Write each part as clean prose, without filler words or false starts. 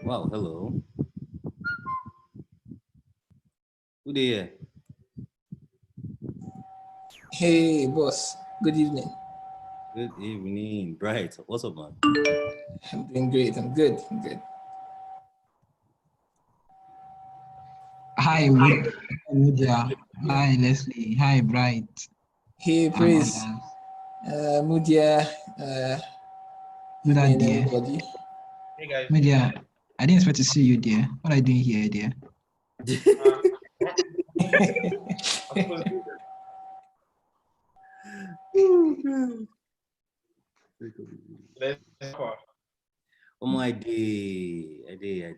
Wow, hello. Good day. Hey, boss. Good evening. Good evening. Bright. What's up, man? I'm doing great. I'm good. I'm good. Hi, Mudia. Hi, Leslie. Hi, Bright. Hey, And Praise. others. Mudia. Good Evening, dear. everybody. Hey guys. Mudia, I didn't expect to see you, dear. What are you doing here, dear? Oh my day. I did.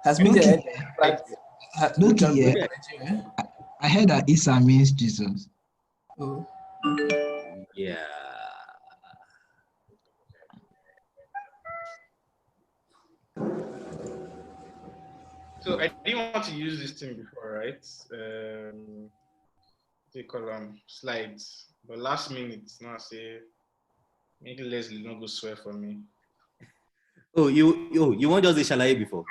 Has Look Mudia here. Look which one? here. I heard that Isa means Jesus. Oh, Yeah. So I didn't want to use this thing before, right? They call them slides. But last minute, now I say maybe Leslie don't go swear for me. Oh, you want just the shalaye before?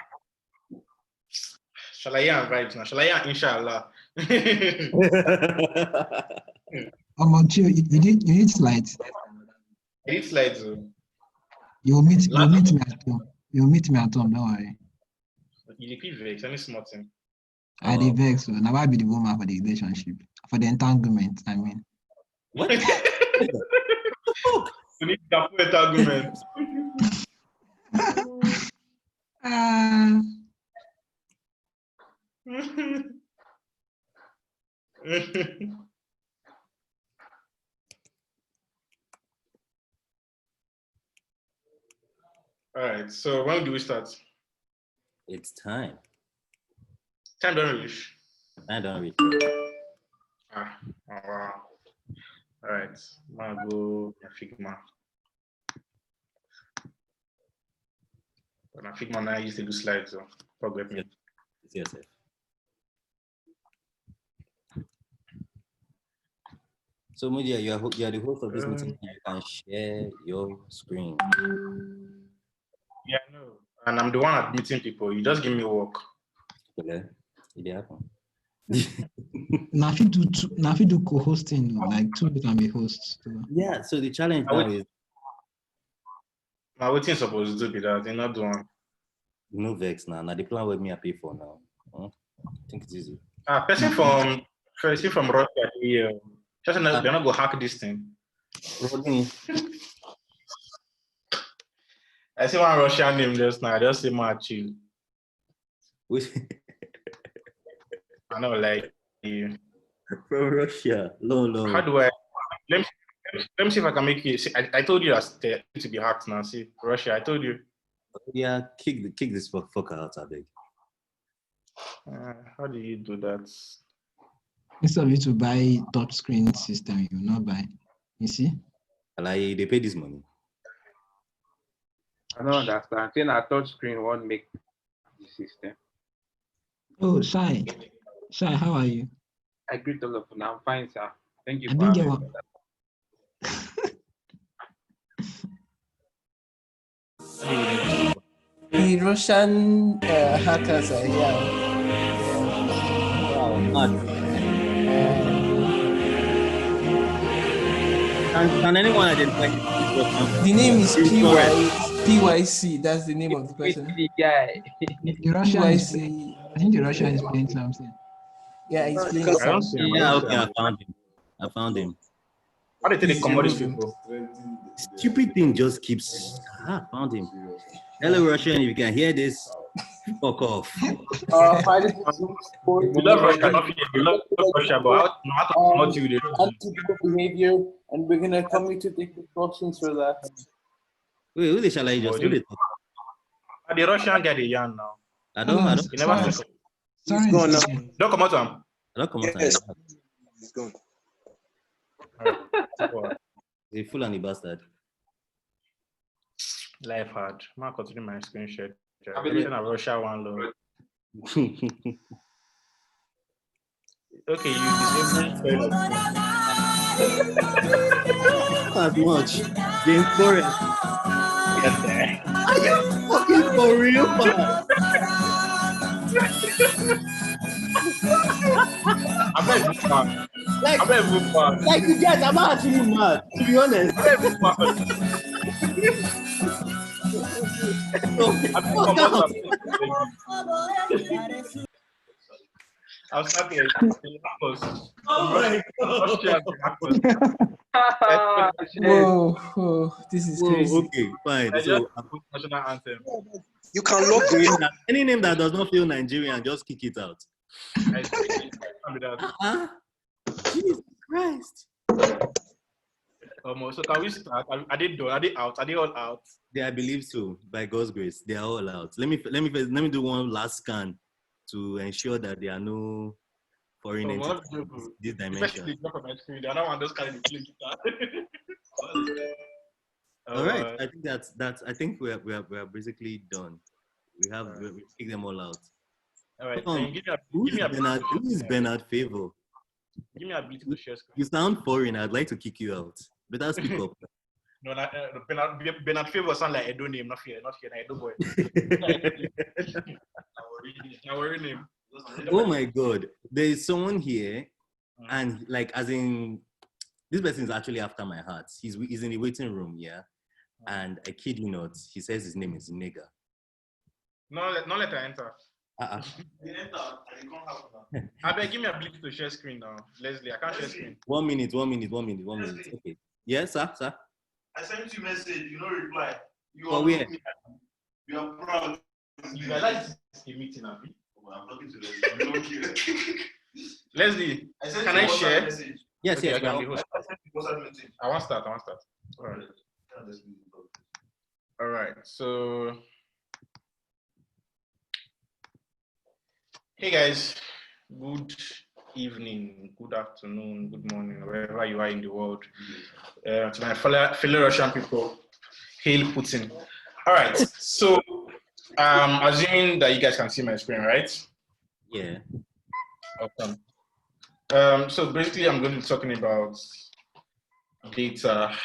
Shall I and vibes now? Shall I inshallah? You need slides. I did slides. You'll meet me at home. You'll meet me at home, don't worry. You keep vex, any small thing. I dey vex, so now I be the woman for the relationship. For the entanglement, I mean. What? You need to put entanglement. All right, so when do we start? It's time. Time don't reach. I don't reach. Oh, wow. All right, I'm gonna go Figma. But Figma now I used to do slides, so forget me. Yes. So Mudia, you are the host of this meeting. You can share your screen. Yeah, I know. And I'm the one admitting people. You just give me work. Okay. It happen. Now if you do co-hosting, like two can be hosts. So. Yeah. So the challenge now is. Now waiting supposed to be that they're not doing. No vex now. Now the plan with me I pay for now. I think it's easy. Person from Russia here. Just they're not go hack this thing. I see one Russian name just now. I just say my chill. I know, like you. From Russia. No. How do I? Let me see if I can make it. See, I told you that to be hacked now. See, Russia. I told you. Yeah, kick this fucker out, I beg. How do you do that? Instead of you to buy touch screen system, you will not buy. You see? Like they pay this money. I don't understand. Saying a touch screen won't make the system. Oh, Shai, how are you? I greet all of you. I'm fine, sir. Thank you I for didn't having get me. The Russian hackers are here. Can anyone identify the name is PYC. That's the name of the person. The guy. The Russian is playing, I think the Russian is playing something. Yeah, he's playing something. Yeah, okay, I found him. How do they come these people? Stupid thing just keeps. I found him. Hello, Russian. If you can hear this, fuck off. Hi, this is We love Russia. We love Russia, but how to promote you? Untypical behavior, and we're gonna come to take precautions for that. Wait, who shall I just? The Russian guy, the yarn now. I don't. You never said. Sorry, gone now. Don't come out to him. I don't come out. Yes, he's gone. He's a Fulani bastard. Life hard. I'm gonna continue my screen share. Everything I Russia one low. Okay, you disable. As much. James Forrest. Get there. Are you fucking for real, man? I'm not even mad. Like, I'm not even mad. like you guys, I'm not actually mad, to be honest. I'm not even mad. Okay, I'm fuck not out. I'll start here. Oh my God. Whoa, this is Whoa, crazy. okay, fine. I So, just put national anthem. You can log in. any name that does not feel Nigerian, just kick it out. I think that. Jesus Christ. So can we start? Are they done? Are they out? Are they all out? Yeah, I believe so. By God's grace, they are all out. Let me do one last scan to ensure that there are no foreign entities in this dimension. Especially drop on my screen. The other one just carry the play guitar. All right, I think that's. I think we are basically done. We kicked them all out. All right. Who is Bernard Favor? Give me a beat to share screen. You sound foreign. I'd like to kick you out. Better speak up. No, Bernard Favor sound like Edo name, not here, Edo boy. Our name. Oh my God, there is someone here, and like as in, this person is actually after my heart. He's in the waiting room, yeah, and I kid you not, he says his name is Nigga. No, let her enter. I beg, give me a blink to share screen now, Leslie. I can't share screen. 1 minute. Okay. Yes, sir. I sent you a message, you don't reply. You are where? You are proud. You realize it's a meeting, Abby? I'm talking to Leslie. Leslie, can I share? Message. Yes, okay, yes. I can be host. I want to start. All right. All right. So, hey guys, good evening, good afternoon, good morning, wherever you are in the world. To my fellow Russian people, hail Putin. All right. So, assuming that you guys can see my screen, right? Yeah. Awesome. So basically, I'm going to be talking about data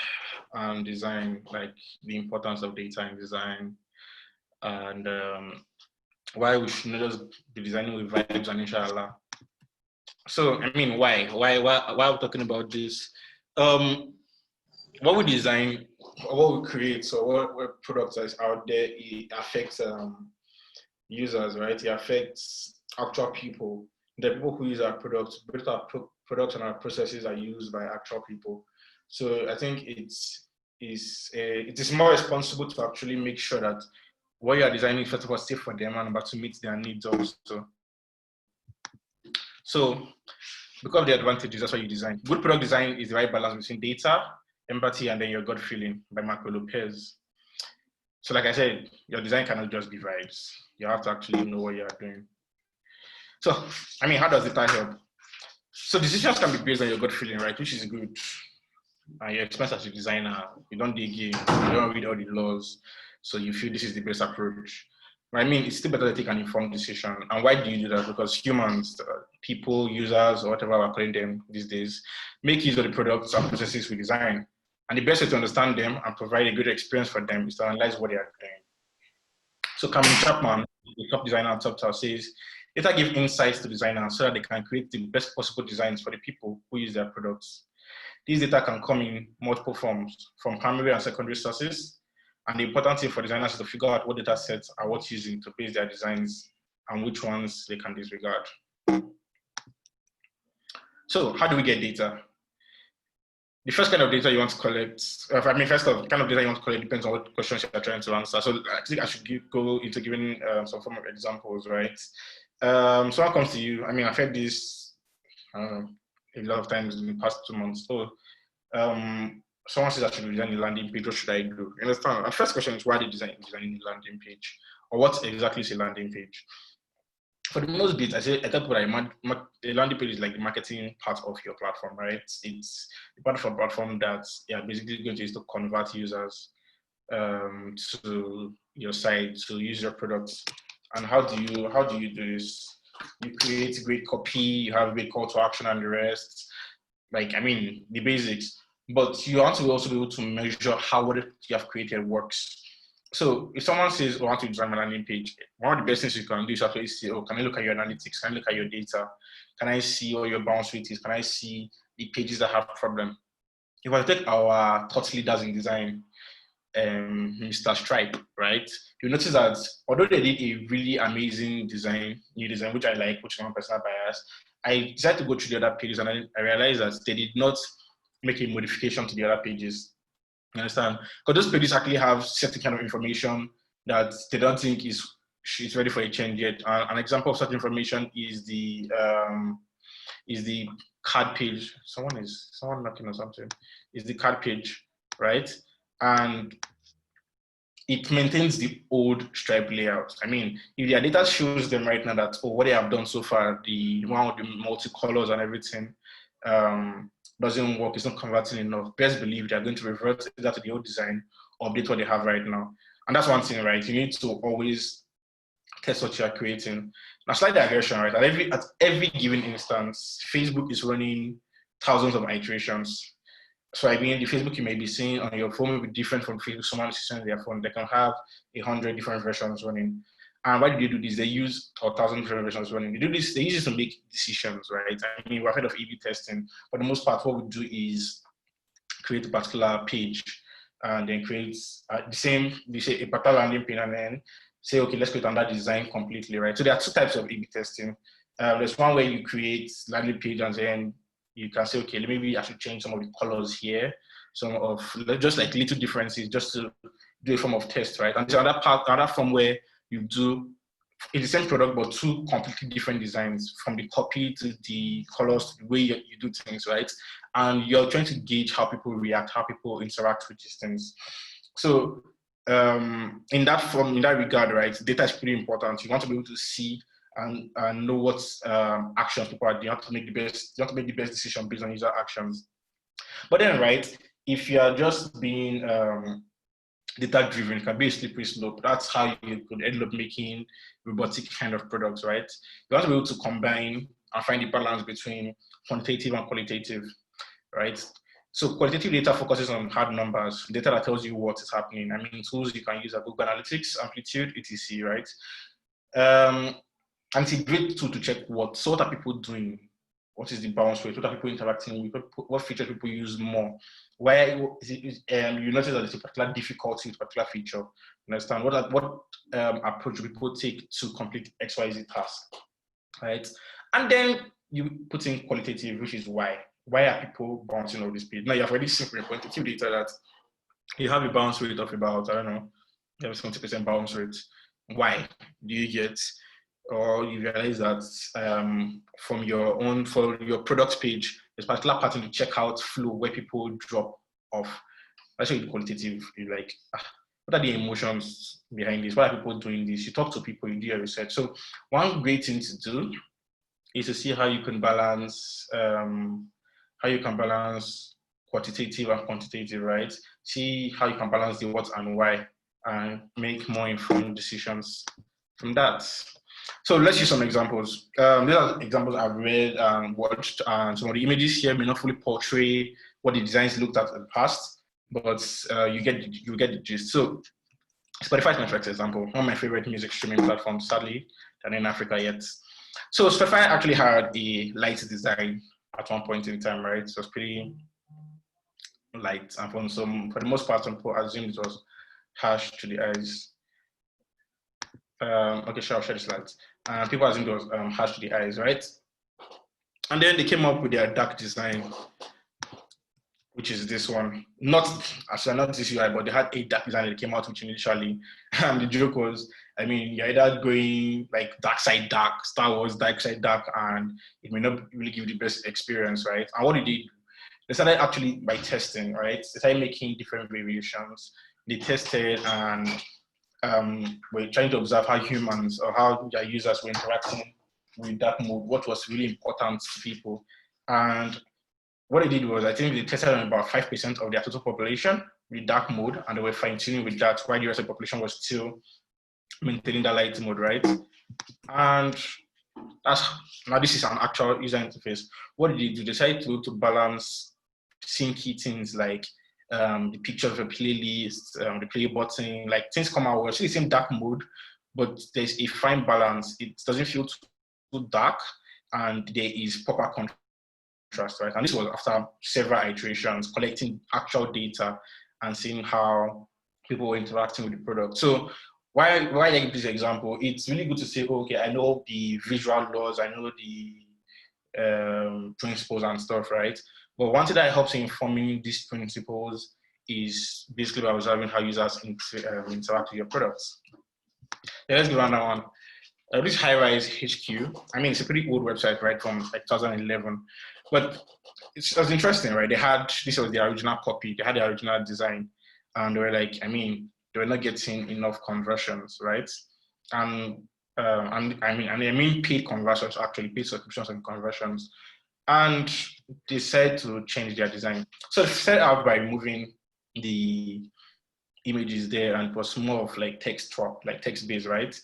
and design, like the importance of data and design, and why we should not just be designing with vibes and inshallah. So, I mean, why are we talking about this? What we design, or what we create, so what products is out there, it affects users, right? It affects actual people. The people who use our products, both our products and our processes are used by actual people. So I think it is more responsible to actually make sure that what you are designing, first of all, safe for them and about to meet their needs also. So because of the advantages, that's why you design. Good product design is the right balance between data, empathy, and then your gut feeling by Marco Lopez. So like I said, your design cannot just be vibes. You have to actually know what you are doing. So, I mean, how does data help? So decisions can be based on your gut feeling, right? Which is good. And your experience as a designer, you don't dig in, you don't read all the laws. So you feel this is the best approach. I mean, it's still better to take an informed decision. And why do you do that? Because humans, people, users, or whatever we're calling them these days, make use of the products and processes we design. And the best way to understand them and provide a good experience for them is to analyze what they are doing. So Cameron Chapman, the top designer at Dtalk, says, data give insights to designers so that they can create the best possible designs for the people who use their products. These data can come in multiple forms, from primary and secondary sources. And the important thing for designers is to figure out what data sets are worth using to base their designs and which ones they can disregard. So how do we get data? The first kind of data you want to collect, first of kind of data you want to collect depends on what questions you're trying to answer. So I think I should go into giving some form of examples, right? Someone comes to you, I mean, I've heard this a lot of times in the past 2 months. So someone says I should design a landing page, what should I do? You understand? The first question is why are they designing a landing page? Or what exactly is a landing page? For the most bit, I thought a landing page is like the marketing part of your platform, right? It's the part of a platform that you're basically going to use to convert users to your site to use your products. And how do you do this? You create great copy, you have a great call to action and the rest. like, I mean, the basics, but you want to also be able to measure how what you have created works. So if someone says, oh, I want to design my landing page, one of the best things you can do is actually say, oh, can I look at your analytics? Can I look at your data? Can I see what your bounce rate is? Can I see the pages that have problem? If I take our thought leaders in design, Mr. Stripe, right? You notice that although they did a really amazing new design, which I like, which is my personal bias, I decided to go through the other pages and I realized that they did not make a modification to the other pages. You understand? Because those pages actually have certain kind of information that they don't think is ready for a change yet. An example of such information is the card page. Someone knocking or something. Is the card page, right? And it maintains the old Stripe layout. I mean, if their data shows them right now that, oh, what they have done so far, the one with the multicolors and everything, doesn't work, it's not converting enough, best believe they're going to revert that to the old design or update what they have right now. And that's one thing, right? You need to always test what you're creating. Now, slight digression, right? At every given instance, Facebook is running thousands of iterations. So I mean, the Facebook you may be seeing on your phone will be different from Facebook someone is seeing on their phone. They can have 100 different versions running. And why do they do this? They use 1,000 different versions running. They do this, they use it to make decisions, right? I mean, we're ahead of A/B testing. For the most part, what we do is create a particular page and then create the same, we say a particular landing page and then say, okay, let's create another design completely, right? So there are two types of A/B testing. There's one where you create landing page and then you can say, okay, maybe I should change some of the colors here, some of just like little differences, just to do a form of test, right? And there's another form where you do it's the same product but two completely different designs, from the copy to the colors to the way you do things, right? And you're trying to gauge how people react, how people interact with these things. So in that regard, right, data is pretty important. You want to be able to see and know what actions people are doing. You have to make the best decision based on user actions. But then, right, if you are just being data driven, it can be a slippery slope. That's how you could end up making robotic kind of products, right? You want to be able to combine and find the balance between quantitative and qualitative, right? So qualitative data focuses on hard numbers, data that tells you what is happening. I mean, tools you can use are Google Analytics, Amplitude, etc., right? And it's a great tool to check what are people doing, what is the bounce rate, what are people interacting with, what features people use more. Why you notice that there's a particular difficulty with a particular feature. You understand what approach people take to complete XYZ task, right? And then you put in qualitative, which is why are people bouncing off this page? Now you have already seen from your quantitative data that you have a bounce rate of about, I don't know, you have a 70% bounce rate. Why do you get? Or you realize that for your product page, there's a particular pattern to checkout flow where people drop off. That's the qualitative. You're like, what are the emotions behind this? Why are people doing this? You talk to people, you do your research. So one great thing to do is to see how you can balance quantitative and quantitative, right? See how you can balance the what and why and make more informed decisions from that. So let's use some examples. These are examples I've read and watched, and some of the images here may not fully portray what the designs looked at in the past, but you get the gist. So Spotify is my first example, one of my favorite music streaming platforms. Sadly, they're not in Africa yet. So Spotify actually had a light design at one point in time, right? So it's pretty light, and for the most part, some people assumed it was harsh to the eyes. Okay, sure, I'll share the slides. People assumed it was harsh to the eyes, right? And then they came up with their dark design, which is this one. Not this UI, but they had a dark design that came out with initially. And the joke was, I mean, you're either going like dark side dark, Star Wars dark side dark, and it may not really give you the best experience, right? And what did they do? They started actually by testing, right? They started making different variations. They tested and we're trying to observe how humans or how their users were interacting with dark mode, what was really important to people. And what they did was, I think they tested on about 5% of their total population with dark mode, and they were fine-tuning with that while the rest of the population was still maintaining that light mode, right? And Now this is an actual user interface. What did they do? They decided to balance seeing key things like the picture of a playlist, the play button, like things come out. We're still the same dark mode, but there's a fine balance. It doesn't feel too dark, and there is proper contrast, right? And this was after several iterations, collecting actual data and seeing how people were interacting with the product. So why I give this example? It's really good to say, okay, I know the visual laws, I know the principles and stuff, right? But one thing that helps in informing these principles is basically by observing how users interact with your products. Yeah, let's go on that one. This High-Rise HQ, I mean, it's a pretty old website, right, from like 2011, but it was interesting, right? This was the original copy, they had the original design, and they were like, I mean, they were not getting enough conversions, right? And I mean paid conversions, actually, paid subscriptions and conversions. And they decided to change their design. So they set out by removing the images there, and it was more of like text-based, right?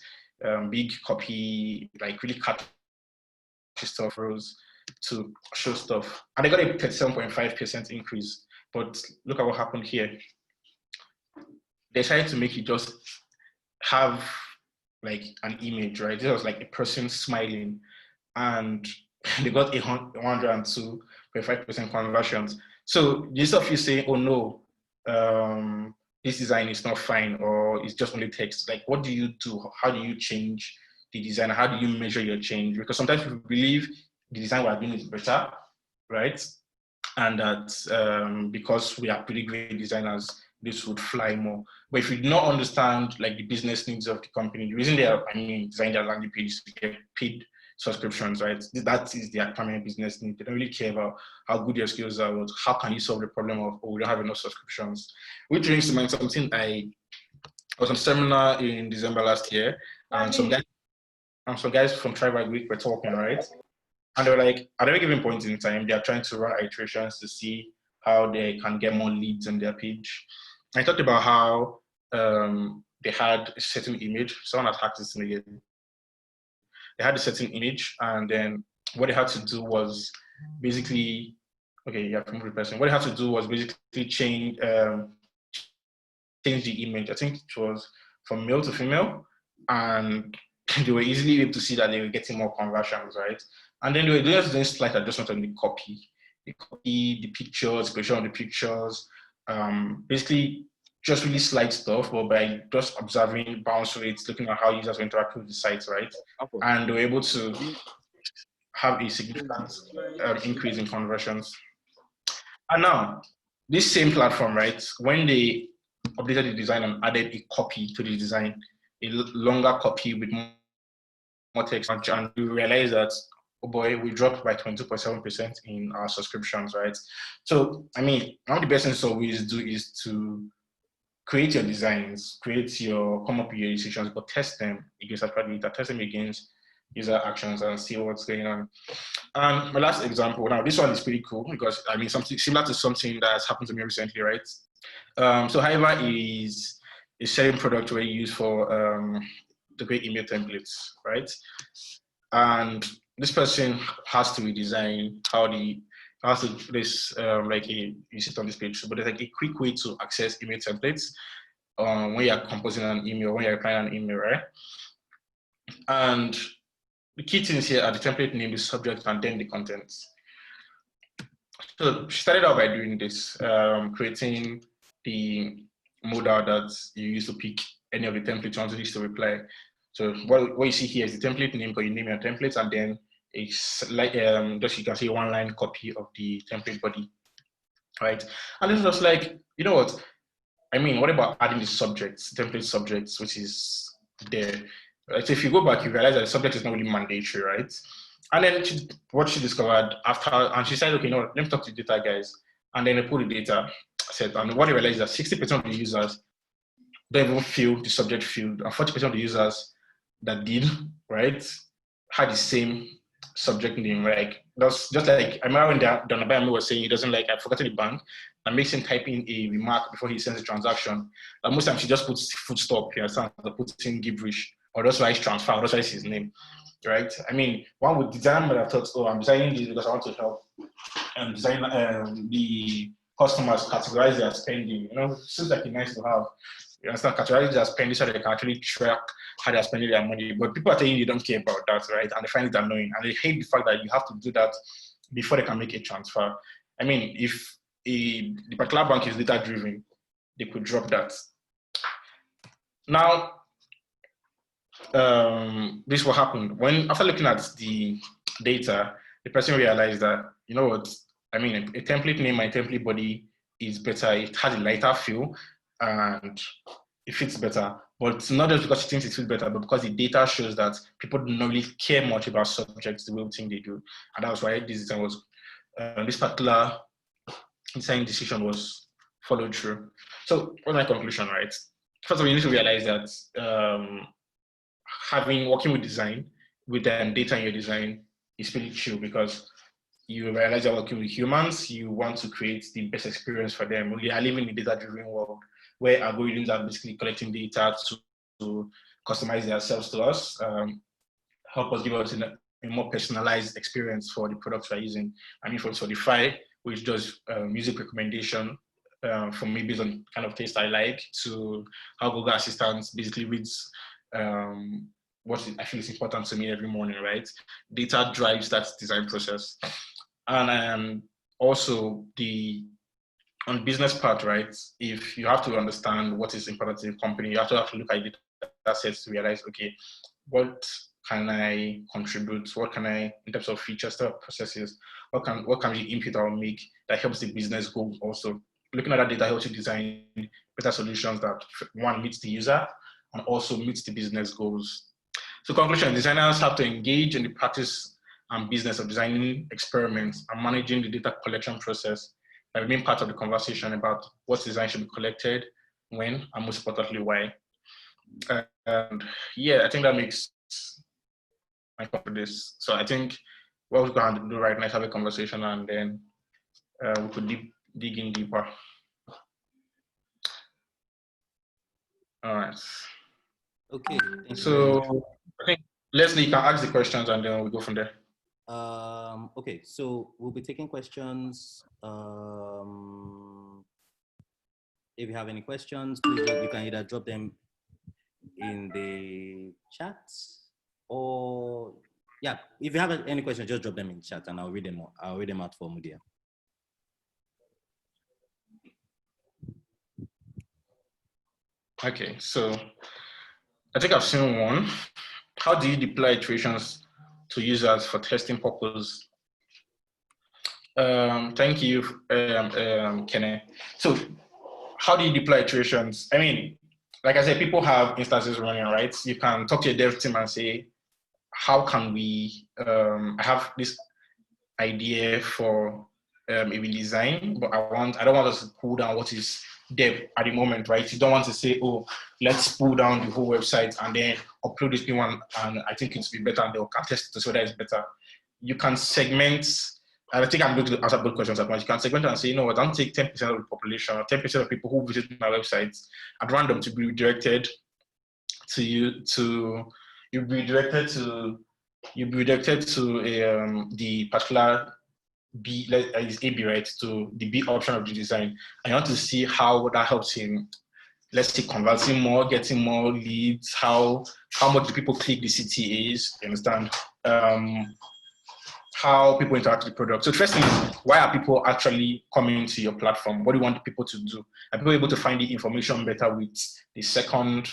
Big copy, like really cut stuff rows to show stuff. And they got a 37.5% increase. But look at what happened here. They decided to make it just have like an image, right? This was like a person smiling, and they got 102.5% conversions. So instead of you saying, oh no, this design is not fine, or it's just only text, like what do you do? How do you change the design? How do you measure your change? Because sometimes people believe the design we're doing is better, right? And that because we are pretty great designers, this would fly more. But if you do not understand like the business needs of the company, the reason they are, design their landing pages to get paid subscriptions, right? That is their primary business need. They don't really care about how good your skills are, but how can you solve the problem of, oh, we don't have enough subscriptions. Which brings to mind something I was on a seminar in December last year, and some guys from Tribal Greek were talking, right? And they were like, at every given point in time, they are trying to run iterations to see how they can get more leads on their page. I talked about how they had a certain image. Someone has hacked this again. They had a certain image, and then what they had to do was basically, okay, yeah, from the person. What they had to do was basically change the image. I think it was from male to female, and they were easily able to see that they were getting more conversions, right? And then they were just doing slight adjustment on the copy, the pictures, creation of the pictures, basically just really slight stuff, but by just observing bounce rates, looking at how users interact with the sites, right? And they were able to have a significant increase in conversions. And now, this same platform, right, when they updated the design and added a copy to the design, a longer copy with more text, and we realized that, oh boy, we dropped by 22.7% in our subscriptions, right? So, one of the best things to always do is to create your designs, come up with your decisions, but test them against data, test them against user actions and see what's going on. And my last example, now this one is pretty cool because something similar to something that has happened to me recently, right? So However is a selling product where you use for to create email templates, right? And this person has to redesign you sit on this page, but there's like a quick way to access email templates when you're composing an email, when you're replying an email, right? And the key things here are the template name, the subject, and then the contents. So she started out by doing this, creating the modal that you use to pick any of the templates you want to use to reply. So what you see here is the template name, because you name your templates, and then it's like just you can see one line copy of the template body, right? And this was like, you know what? What about adding the subjects, template subjects, which is there? Right? So if you go back, you realize that the subject is not really mandatory, right? And then what she discovered after, and she said, okay, no, let me talk to the data guys. And then they put the data set, and what they realized is that 60% of the users don't even fill the subject field, and 40% of the users that did, right, had the same subject name. Like that's just like I remember when Donabami was saying he doesn't like I've forgotten the bank and makes him type in a remark before he sends a transaction. Like most times she just puts full stop here, so puts in gibberish, or just writes transfer, or just writes his name. right? I mean, one would design might have thought, oh, I'm designing this because I want to help design the customers categorize their spending. You know, seems like it's nice to have. You understand, categorize their spending so they can actually track how they're spending their money. But people are telling you they don't care about that, right? And they find it annoying. And they hate the fact that you have to do that before they can make a transfer. I mean, if the particular bank is data driven, they could drop that. Now, this what happened when after looking at the data, the person realized that, you know what, I mean, a template name, my template body is better. It has a lighter feel and it fits better. But not just because she thinks it fits better, but because the data shows that people don't really care much about subjects the way we think they do. And that's why this design was, this particular design decision was followed through. So what's my conclusion, right? First of all, you need to realize that working with design, with data in your design is pretty chill because you realize you're working with humans, you want to create the best experience for them. We are living in a data-driven world where algorithms are basically collecting data to customize themselves to us, help us give us a more personalized experience for the products we're using. I mean, for Spotify, which does music recommendation for me based on kind of taste I like, to how Google Assistant basically reads what I feel is important to me every morning, right? Data drives that design process. And also on business part, right? If you have to understand what is important to the company, you have to look at data sets to realize, okay, what can I contribute? What can I, in terms of features, processes, what can be input I will make that helps the business goals also? Looking at that data helps you design better solutions that, one, meets the user and also meets the business goals. So conclusion, designers have to engage in the practice and business of designing experiments and managing the data collection process by being part of the conversation about what design should be collected, when, and most importantly, why. And yeah, I think that makes my point for this. So I think what we're going to do right now is have a conversation and then we could dig in deeper. All right. Okay. So I think Leslie, you can ask the questions and then we'll go from there. Okay, so we'll be taking questions. If you have any questions, please you can either drop them in the chat or yeah, if you have any questions, just drop them in chat and I'll read them out for Mudia. Okay, so I think I've seen one. How do you deploy iterations to users for testing purpose? Thank you, Kenny. So how do you deploy iterations? I mean, like I said, people have instances running, right? You can talk to your dev team and say, how can we, I have this idea for a design, but I don't want us to pull down what is dev at the moment, right? You don't want to say, oh, let's pull down the whole website and then upload this new one, and I think it's be better, and they'll test to see whether it's better. You can segment, and I think I'm going to answer both questions at once. You can segment and say, you know what, I'll take 10% of the population, or 10% of people who visit my website at random to be redirected to you, you'll be redirected to the particular B, is AB, right, to the B option of the design. And you want to see how that helps him, let's say, converting more, getting more leads, how much do people click the CTAs, you understand? How people interact with the product. So first thing is, why are people actually coming to your platform? What do you want people to do? Are people able to find the information better with the second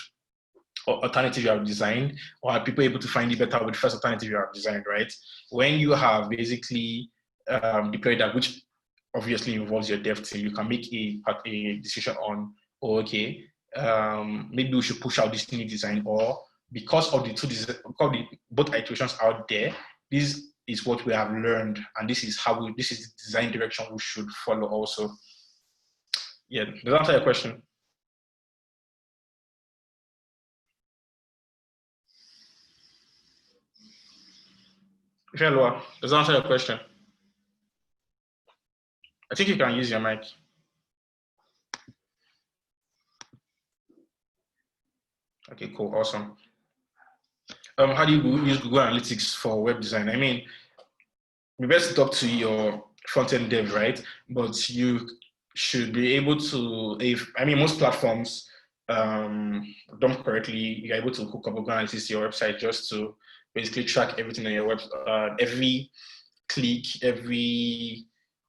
alternative you have designed, or are people able to find it better with the first alternative you have designed, right? When you have basically deployed that, which obviously involves your dev team, you can make a decision on, oh, okay, maybe we should push out this new design, or because of the both iterations out there, this is what we have learned, and this is the design direction we should follow also. Yeah, does that answer your question? Hello, does that answer your question? I think you can use your mic. Okay, cool, awesome. How do you use Google Analytics for web design? I mean, we best talk to your front-end dev, right? But you should be able to, most platforms done correctly, you're able to hook up Google Analytics to your website just to basically track everything on your website, every click, every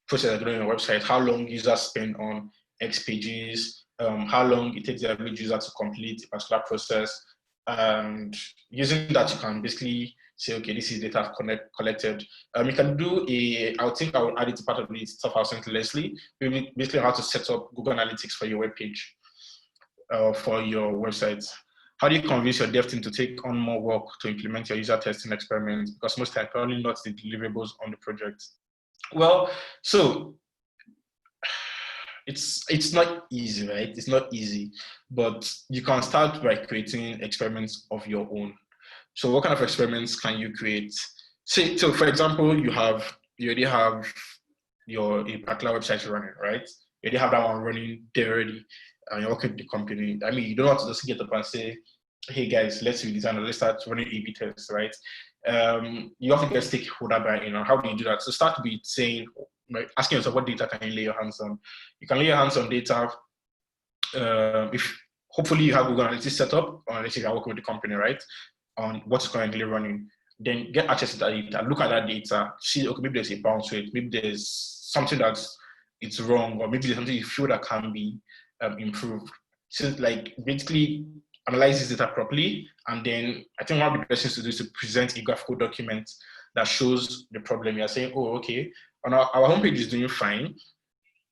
process that's going on your website, how long users spend on X pages, how long it takes the average user to complete a particular process. And using that, you can basically say, okay, this is data I've collected. You can do I think I will add it to part of the stuff I was saying to Leslie, basically how to set up Google Analytics for your web page, for your website. How do you convince your dev team to take on more work to implement your user testing experiments? Because most times, probably not the deliverables on the project. Well, so it's not easy, right? It's not easy, but you can start by creating experiments of your own. So what kind of experiments can you create? Say, so for example, you already have a particular website running, right? You already have that one running there already, and you're working with the company. I mean, you don't have to just get up and say, hey guys, let's redesign or let's start running A/B tests, right? You have to get stakeholder buy-in. How do you do that? So start with saying, asking yourself, what data can you lay your hands on? You can lay your hands on data. If hopefully you have Google Analytics set up, or let's say you're working with the company, right? On what's currently running, then get access to that data, look at that data, see, okay, maybe there's a bounce rate, maybe there's something it's wrong, or maybe there's something you feel that can be improved. So like basically analyze this data properly, and then I think one of the best things to do is to present a graphical document that shows the problem. You're saying, oh, okay, on our homepage is doing fine,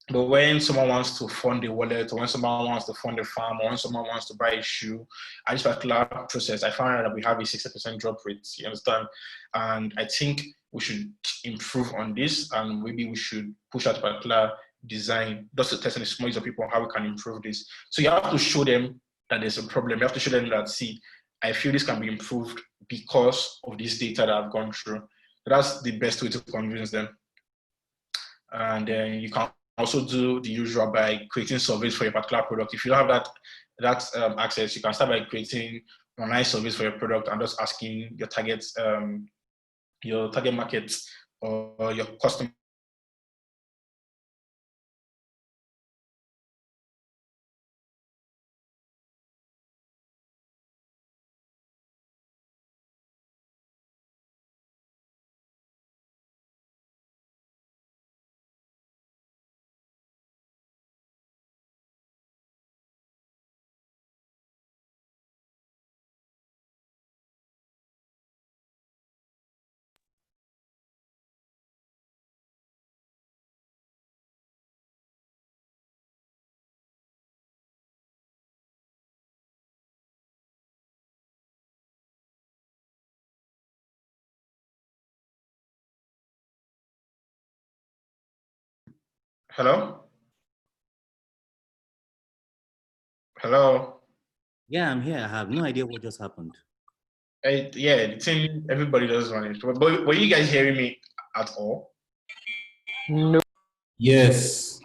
but when someone wants to fund a wallet, or when someone wants to fund a farm, or when someone wants to buy a shoe, at this particular process, I found out that we have a 60% drop rate, you understand? And I think we should improve on this, and maybe we should push out a particular design just to test a small use of people on how we can improve this. So you have to show them that there's a problem. You have to show them that, see, I feel this can be improved because of this data that I've gone through. That's the best way to convince them. And then you can also do the usual by creating surveys for your particular product. If you don't have that access, you can start by creating online surveys for your product and just asking your target market or your customer. Hello? Hello? Yeah, I'm here. I have no idea what just happened. Yeah, the thing, everybody does want it. But were you guys hearing me at all? No. Yes.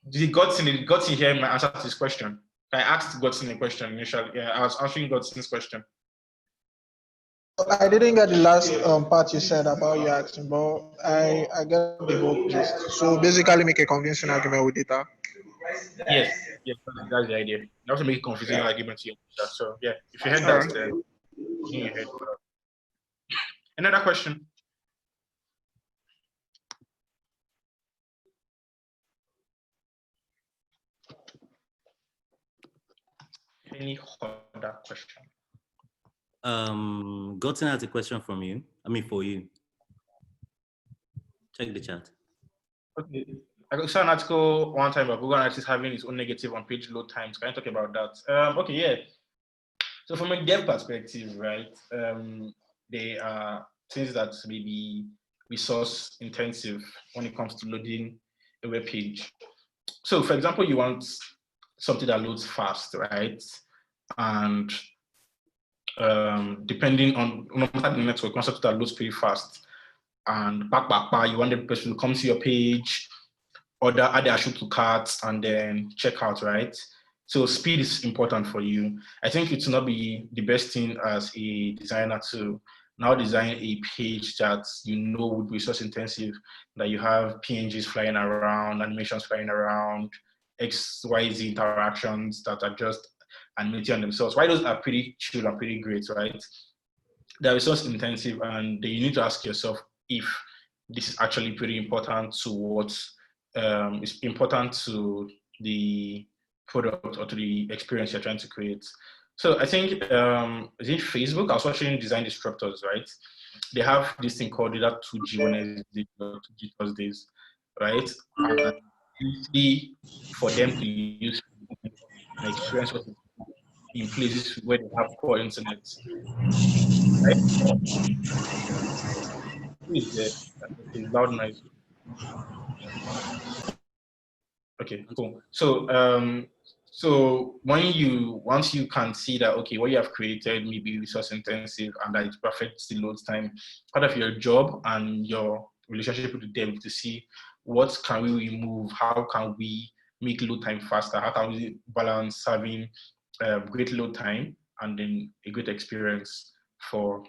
Did Gotsi hear my answer to this question? I asked Gotsi a question initially. Yeah, I was answering Gotsi's question. I didn't get the last part you said about your action, but I get the whole gist. So basically, make a convincing argument with data. Yes, that's the idea. You have to make a confusing argument to your teacher. So yeah, if you heard that, then in your head. Another question. Any other question? Gotten has a question from you. For you. Check the chat. Okay. I saw an article one time about Google Analytics having its own negative on-page load times. Can you talk about that? Okay, yeah. So from a dev perspective, right, they are things that may be resource intensive when it comes to loading a web page. So for example, you want something that loads fast, right? And depending on no matter the network, you want something that loads pretty fast. And back, you want the person to come to your page, order, add their shoe to carts, and then check out, right? So speed is important for you. I think it will not be the best thing as a designer to now design a page that you know would be resource intensive, that you have PNGs flying around, animations flying around, XYZ interactions that are just animating on themselves. Why those are pretty chill and pretty great, right? They're resource intensive, and you need to ask yourself if this is actually pretty important to what is important to the product or to the experience you're trying to create. So I think, is it Facebook? I was watching Design Disruptors, right? They have this thing called either 2G Wednesdays or 2G Thursdays, right? And usually for them to use an experience what is in places where they have poor internet, right? Who is there? It's loud noise. Okay, cool. So once you can see that, okay, what you have created may be resource intensive and that it's perfect to load time, part of your job and your relationship with the dev to see what can we remove, how can we make load time faster, how can we balance having great load time and then a great experience for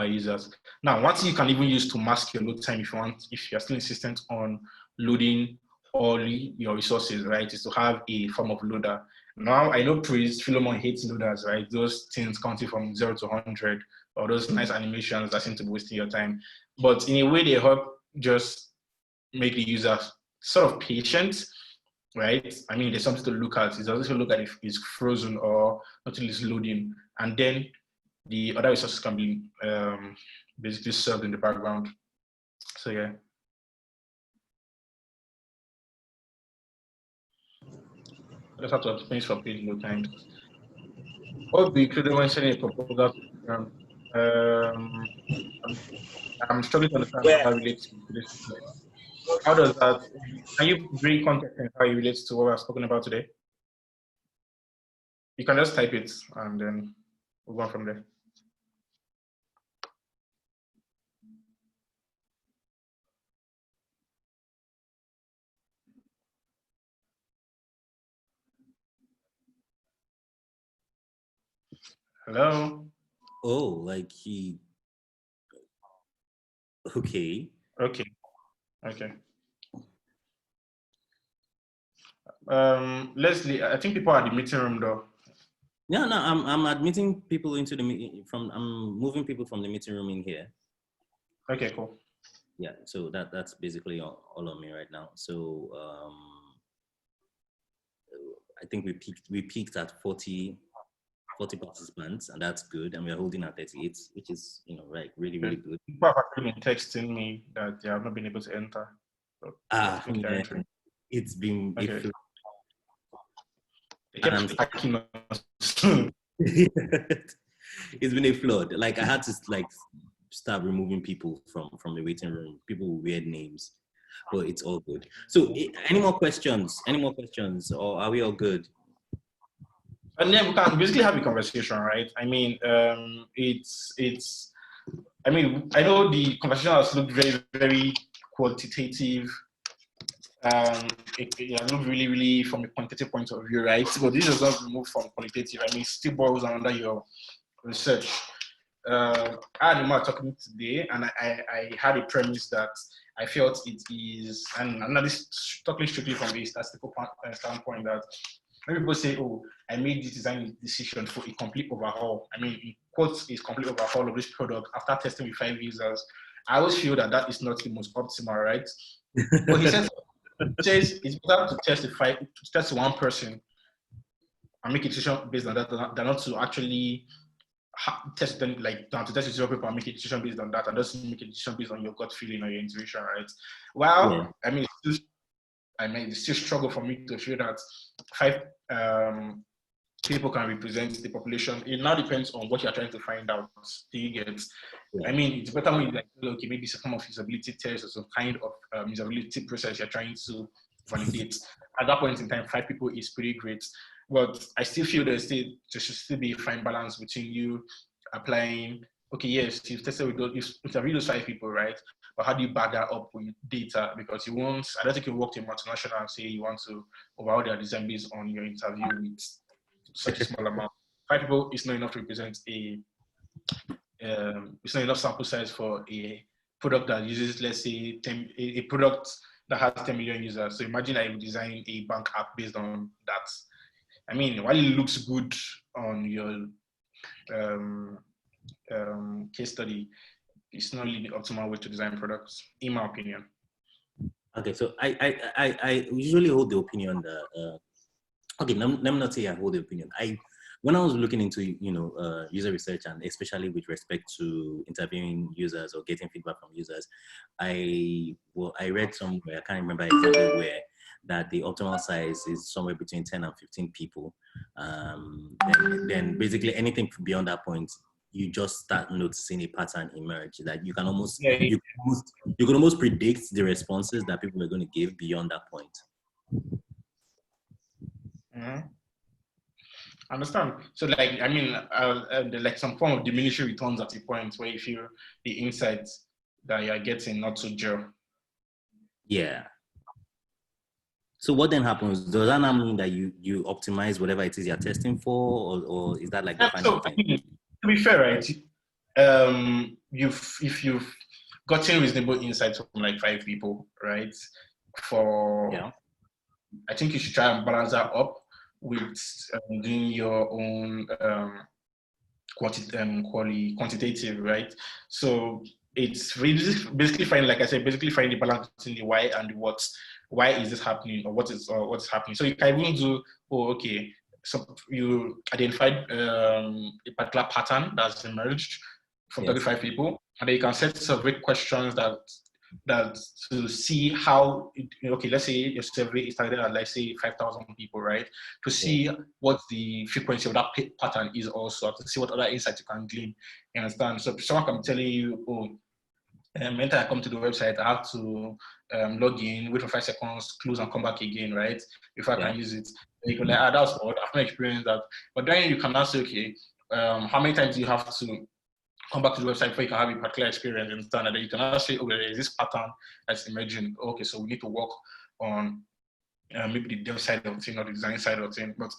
users. Now, one thing you can even use to mask your load time if you want, if you're still insistent on loading all your resources, right, is to have a form of loader. Now, I know Philemon hates loaders, right? Those things counting from 0 to 100, or those nice animations that seem to be wasting your time. But in a way, they help just make the user sort of patient, right? I mean, there's something to look at. It's also look at if it's frozen or not it's loading. And then the other resources can be basically served in the background. So yeah. I just have to explain for page load times. What be included when sending a proposal? I'm struggling to understand how that relates to this. How does that? Can you bring context in how it relates to what we're talking about today? You can just type it and then we'll go on from there. Hello? Oh, like he... Okay. Okay. Leslie, I think people are in the meeting room though. Yeah, no, I'm admitting people into the meeting I'm moving people from the meeting room in here. Okay, cool. Yeah, so that's basically all on me right now. So I think we peaked at 40 participants, and that's good. And we're holding at 38, which is, right, really good. People have actually been texting me that they have not been able to enter. So man, it's been okay. It's been a flood. Like I had to start removing people from the waiting room, people with weird names, but it's all good. So any more questions, or are we all good? And then we can basically have a conversation, right? I mean, I mean, I know the conversation has looked very, very quantitative. It looked really, really from a quantitative point of view, right? But this does not remove from qualitative. I mean, it still boils under your research. I had a man talking today, and I had a premise that I felt it is, and I'm not talking strictly from a statistical standpoint, that when people say, oh, I made this design decision for a complete overhaul. I mean, in quotes, is complete overhaul of this product after testing with 5 users. I always feel that is not the most optimal, right? But he says it's better to test one person and make a decision based on that than not to actually test them, like down to test 0 people and make a decision based on that, and just make a decision based on your gut feeling or your intuition, right? Well, yeah. I mean, it's still struggle for me to feel that 5 people can represent the population. It now depends on what you're trying to find out. Do you get? Yeah. I mean, it's better when you okay, maybe some kind of usability test or some kind of usability process you're trying to validate. At that point in time, 5 people is pretty great. But I still feel there should still be a fine balance between you applying okay, yes, you've tested with those, you've interviewed those 5 people, right? But how do you back that up with data? Because you won't, I don't think you work in multinational and say you want to overhaul their design based on your interview with such a small amount. 5 people is not enough to represent it's not enough sample size for a product that uses, let's say, a product that has 10 million users. So imagine I would design a bank app based on that. I mean, while it looks good on your case study, it's not really the optimal way to design products, in my opinion. Okay, so I usually hold the opinion that okay, let me not say I hold the opinion. When I was looking into user research, and especially with respect to interviewing users or getting feedback from users, I read somewhere, I can't remember exactly where, that the optimal size is somewhere between 10 and 15 people. Then basically anything beyond that point, you just start noticing a pattern emerge that you can almost you can almost predict the responses that people are going to give beyond that point. Mm-hmm. I understand. So, like, I mean, like some form of diminishing returns at a point where you feel the insights that you're getting not so gel. Yeah. So what then happens? Does that not mean that you optimize whatever it is you're testing for, or is that like the final thing? I mean, to be fair, right? If you've gotten reasonable insights from like 5 people, right? I think you should try and balance that up with doing your own quantitative, right? So it's basically finding, like I said, finding the balance between the why and the what. Why is this happening, or what's happening? So you can even do, so you identified a particular pattern that's emerged from 35 people, and then you can set survey questions that to see how, let's say your survey is targeted at, let's say, 5,000 people, right? To see what the frequency of that pattern is, also to see what other insights you can glean. You understand? So if someone can tell you, anytime I come to the website, I have to log in, wait for 5 seconds, close and come back again, right? Before I can use it. And you can like, that's odd, I've not experienced that. But then you can now say, okay, how many times do you have to come back to the website before you can have a particular experience, and then you can also say, okay, there is this pattern that's emerging. Okay, so we need to work on maybe the dev side of the thing or the design side of the thing. But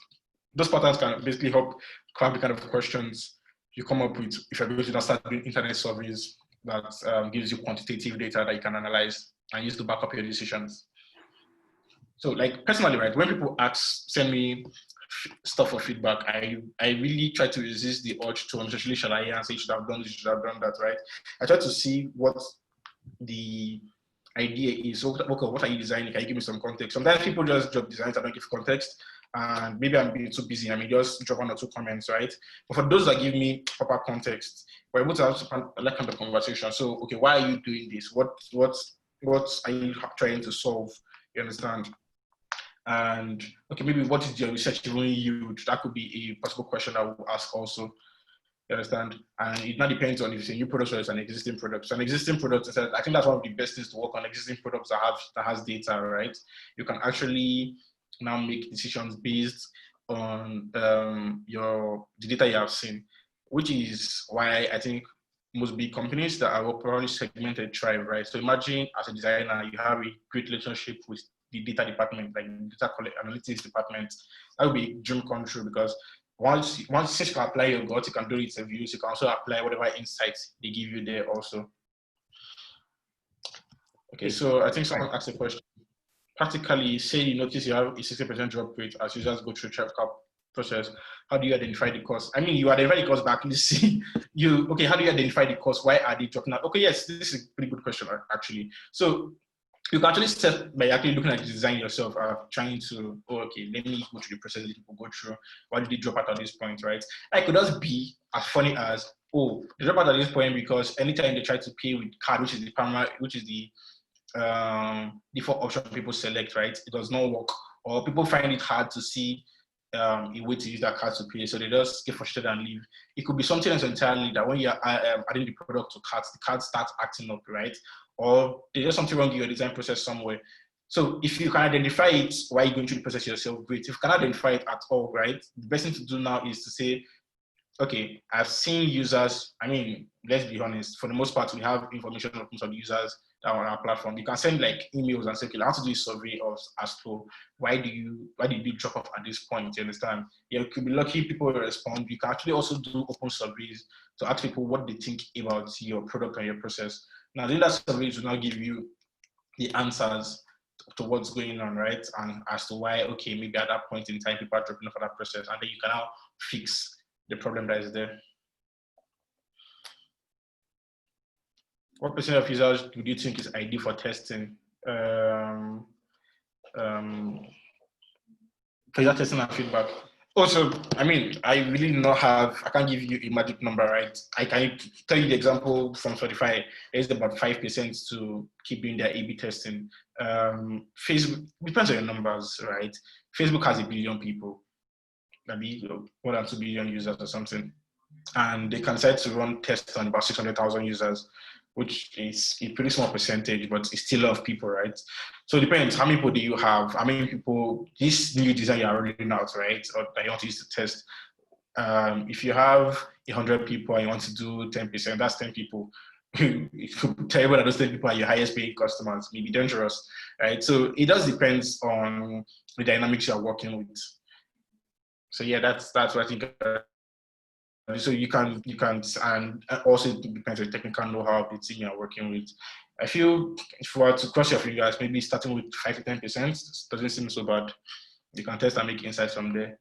those patterns can basically help crack the kind of questions you come up with if you're going to start doing internet surveys that gives you quantitative data that you can analyze and use to back up your decisions. So, like, personally, right, when people send me stuff for feedback, I really try to resist the urge to unnecessarily shall and say you should have done this, you should have done that, right? I try to see what the idea is. So, okay, what are you designing? Can you give me some context? Sometimes people just drop designs and don't give context, and maybe I'm being too busy. I mean, just drop 1 or 2 comments, right? But for those that give me proper context, we're able to have that kind of conversation. So, okay, why are you doing this? What are you trying to solve? You understand? And okay, maybe what is your research even yield? That could be a possible question I will ask also. You understand? And it now depends on if it's a new product or it's an existing product. So an existing product, I think that's one of the best things to work on existing products that has data, right? You can actually now make decisions based on the data you have seen, which is why I think most big companies that are probably segmented thrive, right? So imagine as a designer, you have a great relationship with the data department, like data analytics department. That would be a dream come true, because once since you can apply your gut, you can do interviews, you can also apply whatever insights they give you there also. Okay, so I think someone asked a question. Practically, say you notice you have a 60% drop rate as users go through check-up process. How do you identify the cause? I mean, you identify the cause, but actually see how do you identify the cause? Why are they dropping out? Okay, yes, this is a pretty good question actually. So you can actually start by actually looking at the design yourself, trying to, let me go through the process that people go through. Why did they drop out at this point, right? It could just be as funny as, they drop out at this point because anytime they try to pay with card, which is the default option people select, right? It does not work, or people find it hard to see a way to use that card to pay, so they just get frustrated and leave. It could be something else entirely, that when you're adding the product to cards, the card starts acting up, right? Or there's something wrong in your design process somewhere. So if you can identify it while you're going through the process yourself, great. If you cannot identify it at all, right, the best thing to do now is to say, okay, I've seen users, I mean, let's be honest, for the most part, we have information of most of the users that are on our platform. You can send like emails and say, okay, I want to do a survey of as to why did you drop off at this point? You understand? You could be lucky people will respond. You can actually also do open surveys to ask people what they think about your product and your process. Now, doing that surveys will now give you the answers to what's going on, right? And as to why, okay, maybe at that point in time, people are dropping off at that process, and then you can now fix the problem that is there. What percent of users do you think is ideal for testing? User testing and feedback. Also, I mean, I really do not have, I can't give you a magic number, right? I can tell you the example from Spotify. It's about 5% to keep doing their A/B testing. Facebook, depends on your numbers, right? Facebook has 1 billion people, maybe more than 2 billion users or something. And they can decide to run tests on about 600,000 users, which is a pretty small percentage, but it's still a lot of people, right? So it depends, how many people do you have? How many people, this new design you are rolling out, right? Or that you want to use to test. If you have 100 people and you want to do 10%, that's 10 people. It could be terrible that those 10 people are your highest paying customers, maybe dangerous, right? So it does depends on the dynamics you're working with. So yeah, that's what I think. So you can, and also it depends on the technical know-how of the team you're working with. I feel if you were to cross your fingers, maybe starting with 5 to 10% doesn't seem so bad. You can test and make insights from there.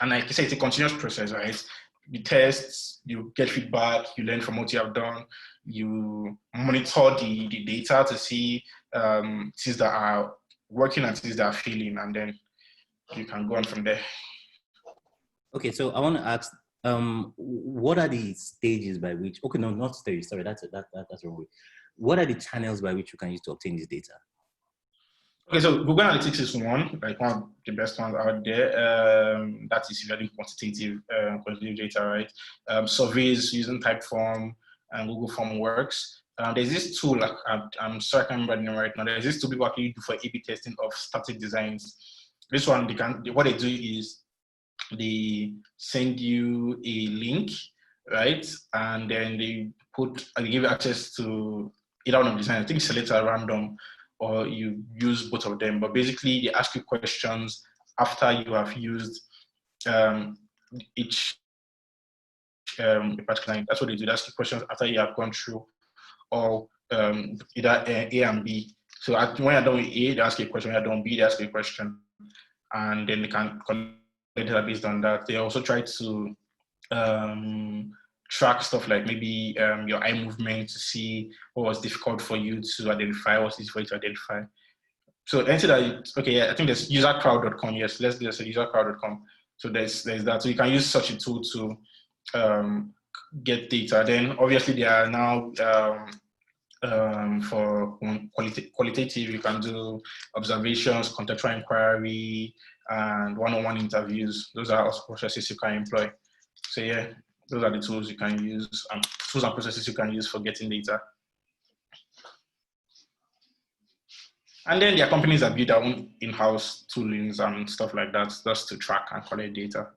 And like I say, it's a continuous process, right? You test, you get feedback, you learn from what you have done, you monitor the data to see things that are working and things that are failing, and then you can go on from there. Okay, so I want to ask, what are the stages by which, okay, no, not stages, sorry, that's wrong way. What are the channels by which you can use to obtain this data? Okay, so Google Analytics is one of the best ones out there. That is very quantitative data, right? Surveys using Typeform and Google Form works. There's this tool, I'm sorry I can't remember the name right now. There's this tool people actually do for A/B testing of static designs. This one, what they do is they send you a link, right? And then they give you access to either one of the designs. I think select a random, or you use both of them. But basically, they ask you questions after you have used each particular line. That's what they do. They ask you questions after you have gone through all either A and B. So when you're done with A, they ask you a question. When you're done with B, they ask you a question. And then they can collect data based on that. They also try to track stuff like maybe your eye movement to see what was difficult for you to identify, what's easy for you to identify. So anything that, I think there's usercrowd.com. Yes, let's do usercrowd.com. So there's that. So you can use such a tool to get data. Then obviously there are now for qualitative, you can do observations, contextual inquiry, and one-on-one interviews. Those are also processes you can employ. So yeah, those are the tools you can use, and tools and processes you can use for getting data. And then there are companies that build their own in-house toolings and stuff like that, just to track and collect data.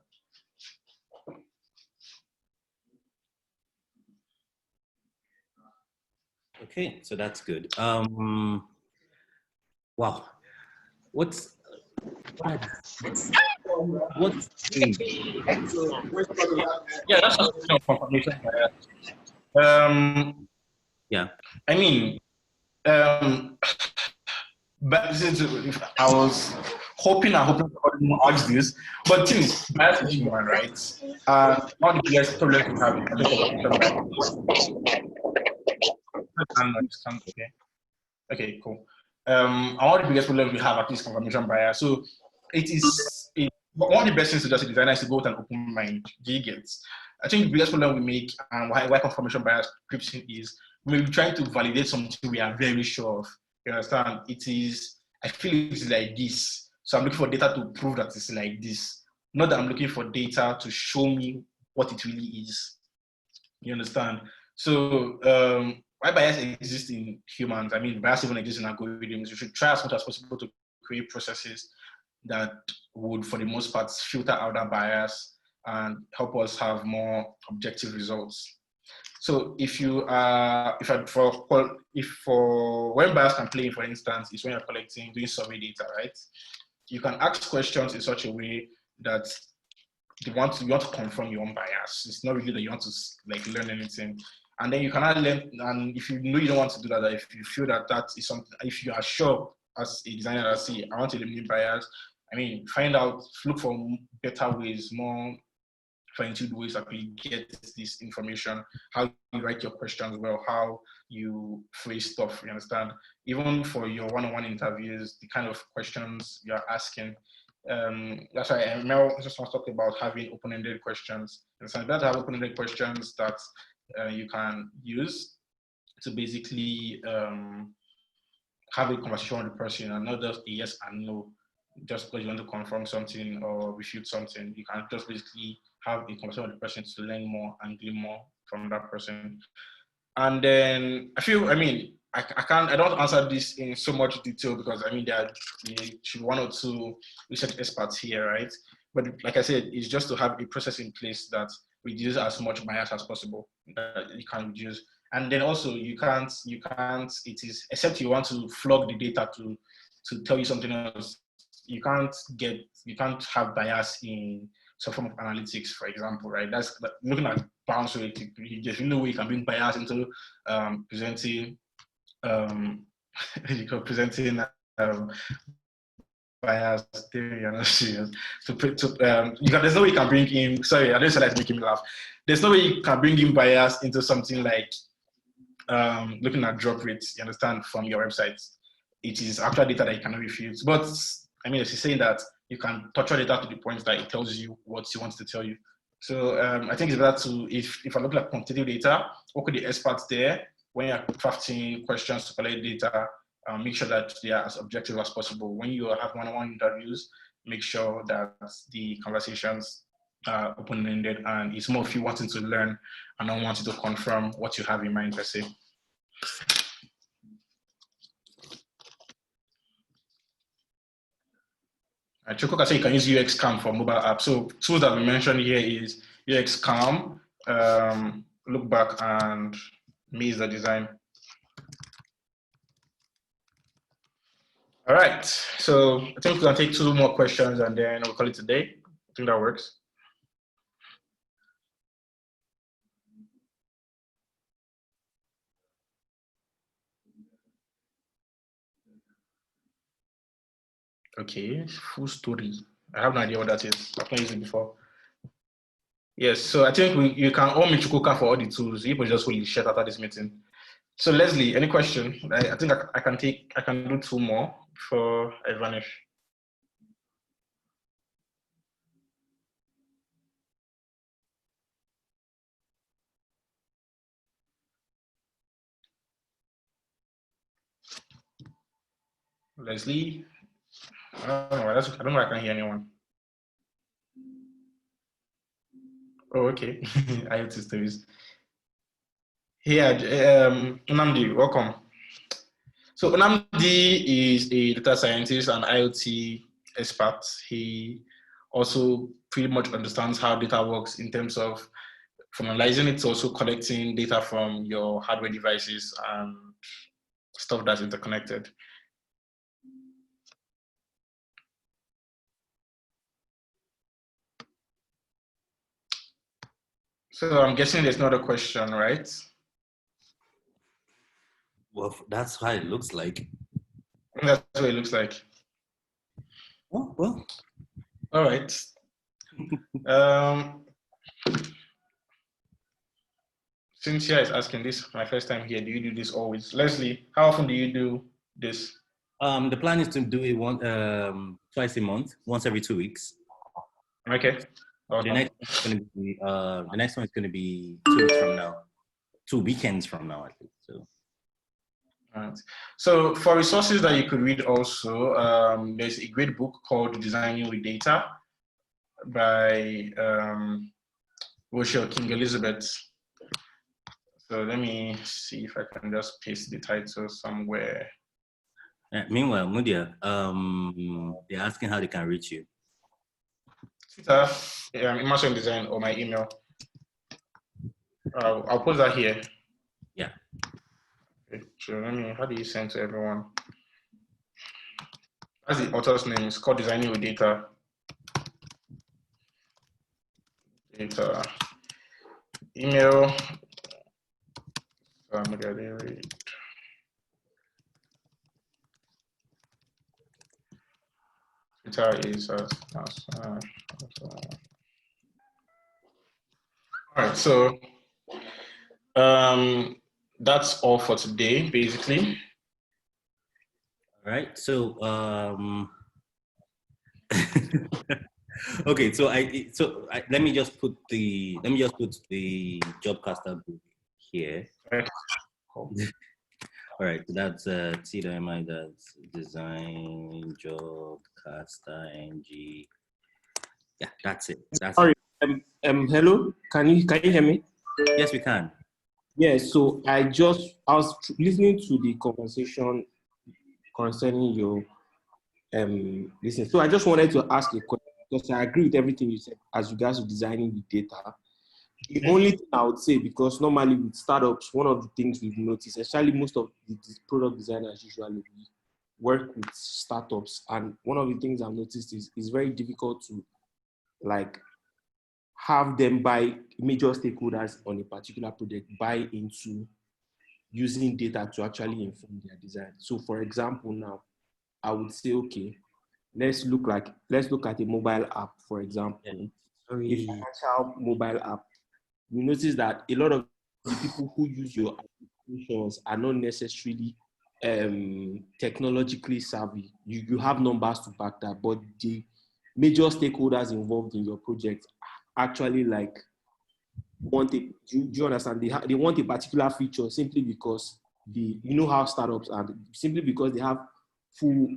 Okay, so that's good. Wow, what's yeah, that's a confirmation bias. Yeah, I mean, but I was hoping somebody will ask this, but things bias is human, right? One of the biggest problems we have is confirmation bias. Okay, cool. And one of the biggest problems we have at least confirmation bias. So one of the best things to just a designer is to go with an open mind. Do you get? I think the biggest problem we make and why confirmation bias creeps in is we're trying to validate something we are very sure of. You understand? I feel it's like this. So I'm looking for data to prove that it's like this. Not that I'm looking for data to show me what it really is. You understand? So why bias exists in humans? I mean, bias even exists in algorithms. You should try as much as possible to create processes that would, for the most part, filter out that bias and help us have more objective results. So if for when bias can play, for instance, is when you're doing survey data, right? You can ask questions in such a way that you want to confirm your own bias. It's not really that you want to like learn anything. And then you cannot learn, and if you know you don't want to do that, if you feel that that is something, if you are sure as a designer that say, I want to eliminate bias, I mean, look for better ways, more fine-tuned ways that we get this information, how you write your questions well, how you phrase stuff, you understand? Even for your one-on-one interviews, the kind of questions you're asking. That's why Mel just wants to talk about having open-ended questions. And so that have open-ended questions that you can use to basically have a conversation with the person and not just a yes and no, just because you want to confirm something or refute something. You can just basically have a conversation with the person to learn more and glean more from that person. And then I don't answer this in so much detail because I mean there should one or two research experts here, right? But like I said, it's just to have a process in place that reduces as much bias as possible that you can reduce. And then also you can't, it is, except you want to flog the data to tell you something else, you can't have bias in some form of analytics, for example, right? That's looking at bounce rate. There's no way you can bring bias into presenting bias theory. I'm not serious. There's no way you can bring in. Sorry, I don't say that's making me laugh. There's no way you can bring in bias into something like looking at drop rates. You understand, from your website. It is actual data that you cannot refute. But I mean, it's saying that you can torture data to the point that it tells you what it wants to tell you. So I think it's better to, if I look at quantitative data, work with the experts there when you're crafting questions to collect data. Make sure that they are as objective as possible. When you have one-on-one interviews, make sure that the conversations are open-ended and it's more of you wanting to learn and not wanting to confirm what you have in mind per se. Chukwuka said you can use UXCam for mobile app. So tools that we mentioned here is UXCam, Look Back, and Maze the Design. All right, so I think we're gonna take 2 more questions and then we'll call it a day. I think that works. Okay, full story. I have no idea what that is. I've not used it before. Yes, so I think you can all meet Chukwuka for all the tools. You can just fully share after this meeting. So Leslie, any question? I think I can do 2 more before I vanish. Leslie, I don't know. I don't know. I can hear anyone. Oh, okay. IoT stories. Here, Unamdi, welcome. So Unamdi is a data scientist and IoT expert. He also pretty much understands how data works in terms of from analyzing it to also collecting data from your hardware devices and stuff that's interconnected. So I'm guessing there's not a question, right? Well, that's how it looks like. That's what it looks like. Oh, well. All right. Cynthia is asking this, my first time here. Do you do this always? Leslie, how often do you do this? The plan is to do it twice a month, once every 2 weeks. Okay. The next one is going to be 2 weeks from now, 2 weekends from now, at least. So. All right. So for resources that you could read also, there's a great book called Designing with Data by Rochelle King Elizabeth. So let me see if I can just paste the title somewhere. Meanwhile, Mudia, they're asking how they can reach you. Twitter, Immersion Design, or my email. I'll post that here. Yeah. Okay, so how do you send to everyone? That's the author's name. It's called Designing with Data. Data. Email. Twitter is all right, so that's all for today, basically. All right, so okay, so let me just put the Jobcaster group here. Okay. All right, so that's TWMI, that's design Jobcaster NG. Yeah, that's it. Sorry. Hello. Can you hear me? Yes, we can. Yeah. So I was listening to the conversation concerning your listen. So I just wanted to ask a question because I agree with everything you said as regards to designing the data. The only thing I would say, because normally with startups, one of the things we've noticed, especially most of the product designers usually work with startups, and one of the things I've noticed is it's very difficult to like have them buy major stakeholders on a particular project buy into using data to actually inform their design. So for example, now I would say, okay, let's look at a mobile app, for example, a financial mobile app. You notice that a lot of the people who use your applications are not necessarily technologically savvy. You have numbers to back that, but the major stakeholders involved in your project actually like want do you understand? They want a particular feature simply because you know how startups are, simply because they have full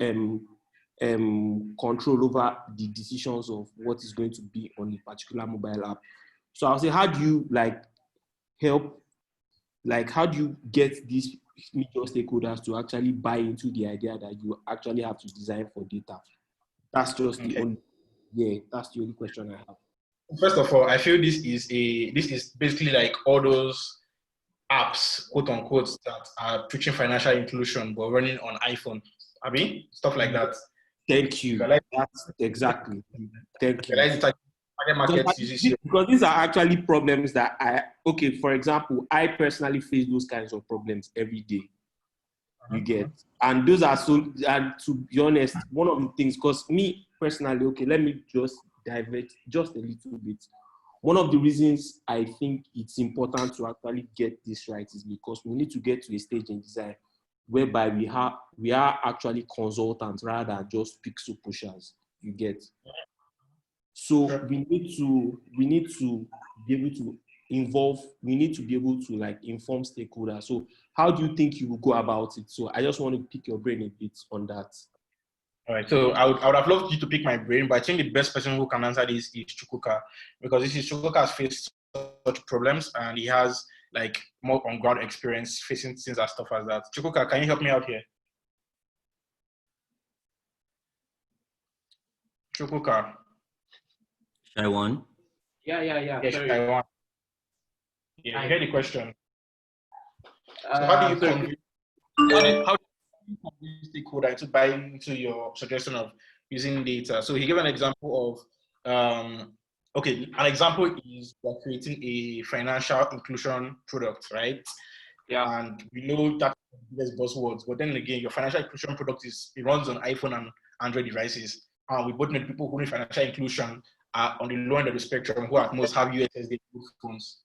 control over the decisions of what is going to be on a particular mobile app. So I'll say, how do you how do you get these major stakeholders to actually buy into the idea that you actually have to design for data? That's just that's the only question I have. First of all, I feel this is basically like all those apps, quote unquote, that are preaching financial inclusion but running on iPhone. I mean, stuff like that. Thank you. That's exactly. Thank you. Because these are actually problems that for example, I personally face those kinds of problems every day. You get, and those are and to be honest, one of the things, because me personally, okay, let me just divert just a little bit. One of the reasons I think it's important to actually get this right is because we need to get to a stage in design whereby we are actually consultants rather than just pixel pushers. You get. So we need to be able to involve. We need to be able to like inform stakeholders. So how do you think you will go about it? So I just want to pick your brain a bit on that. All right. So I would have loved you to pick my brain, but I think the best person who can answer this is Chukwuka, because Chukwuka has faced such problems and he has like more on ground experience facing things and stuff as that. Chukwuka, can you help me out here? Chukwuka. Shaiwan? Yeah. Yes, Shaiwan. Yeah, I heard the question. So how do you convince stakeholder to buy into your suggestion of using data? So he gave an example of an example is we're creating a financial inclusion product, right? Yeah. And we know that there's buzzwords, but then again, your financial inclusion product runs on iPhone and Android devices. And we both know people who need financial inclusion are on the low end of the spectrum, who at most have USSD phones.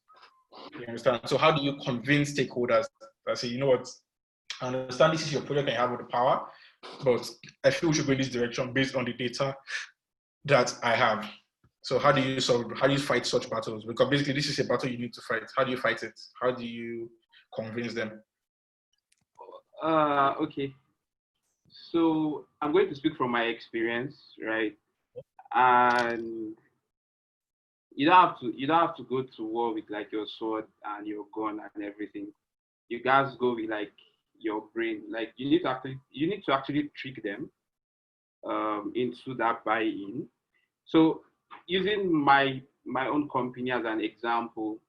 You understand? So how do you convince stakeholders that say, you know what, I understand this is your project and you have all the power, but I feel we should go in this direction based on the data that I have. So how do you fight such battles? Because basically this is a battle you need to fight. How do you fight it? How do you convince them? Okay. So I'm going to speak from my experience, right? And you don't have to go to war with like your sword and your gun and everything. You guys go with like your brain. Like you need to actually trick them into that buy-in. So using my own company as an example,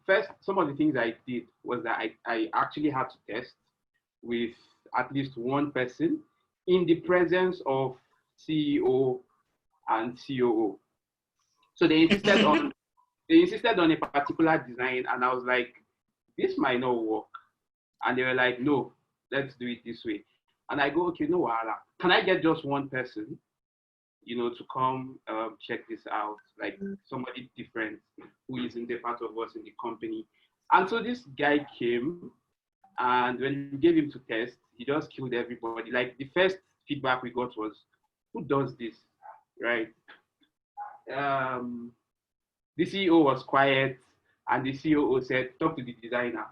first, some of the things I did was that I actually had to test with at least one person in the presence of CEO and COO. So they insisted on a particular design, and I was like, this might not work. And they were like, no, let's do it this way. And I go, okay, no, can I get just one person, to come check this out, like somebody different who isn't a part of us in the company? And so this guy came, and when we gave him to test, he just killed everybody. Like the first feedback we got was, who does this, right? The CEO was quiet, and the COO said, talk to the designer,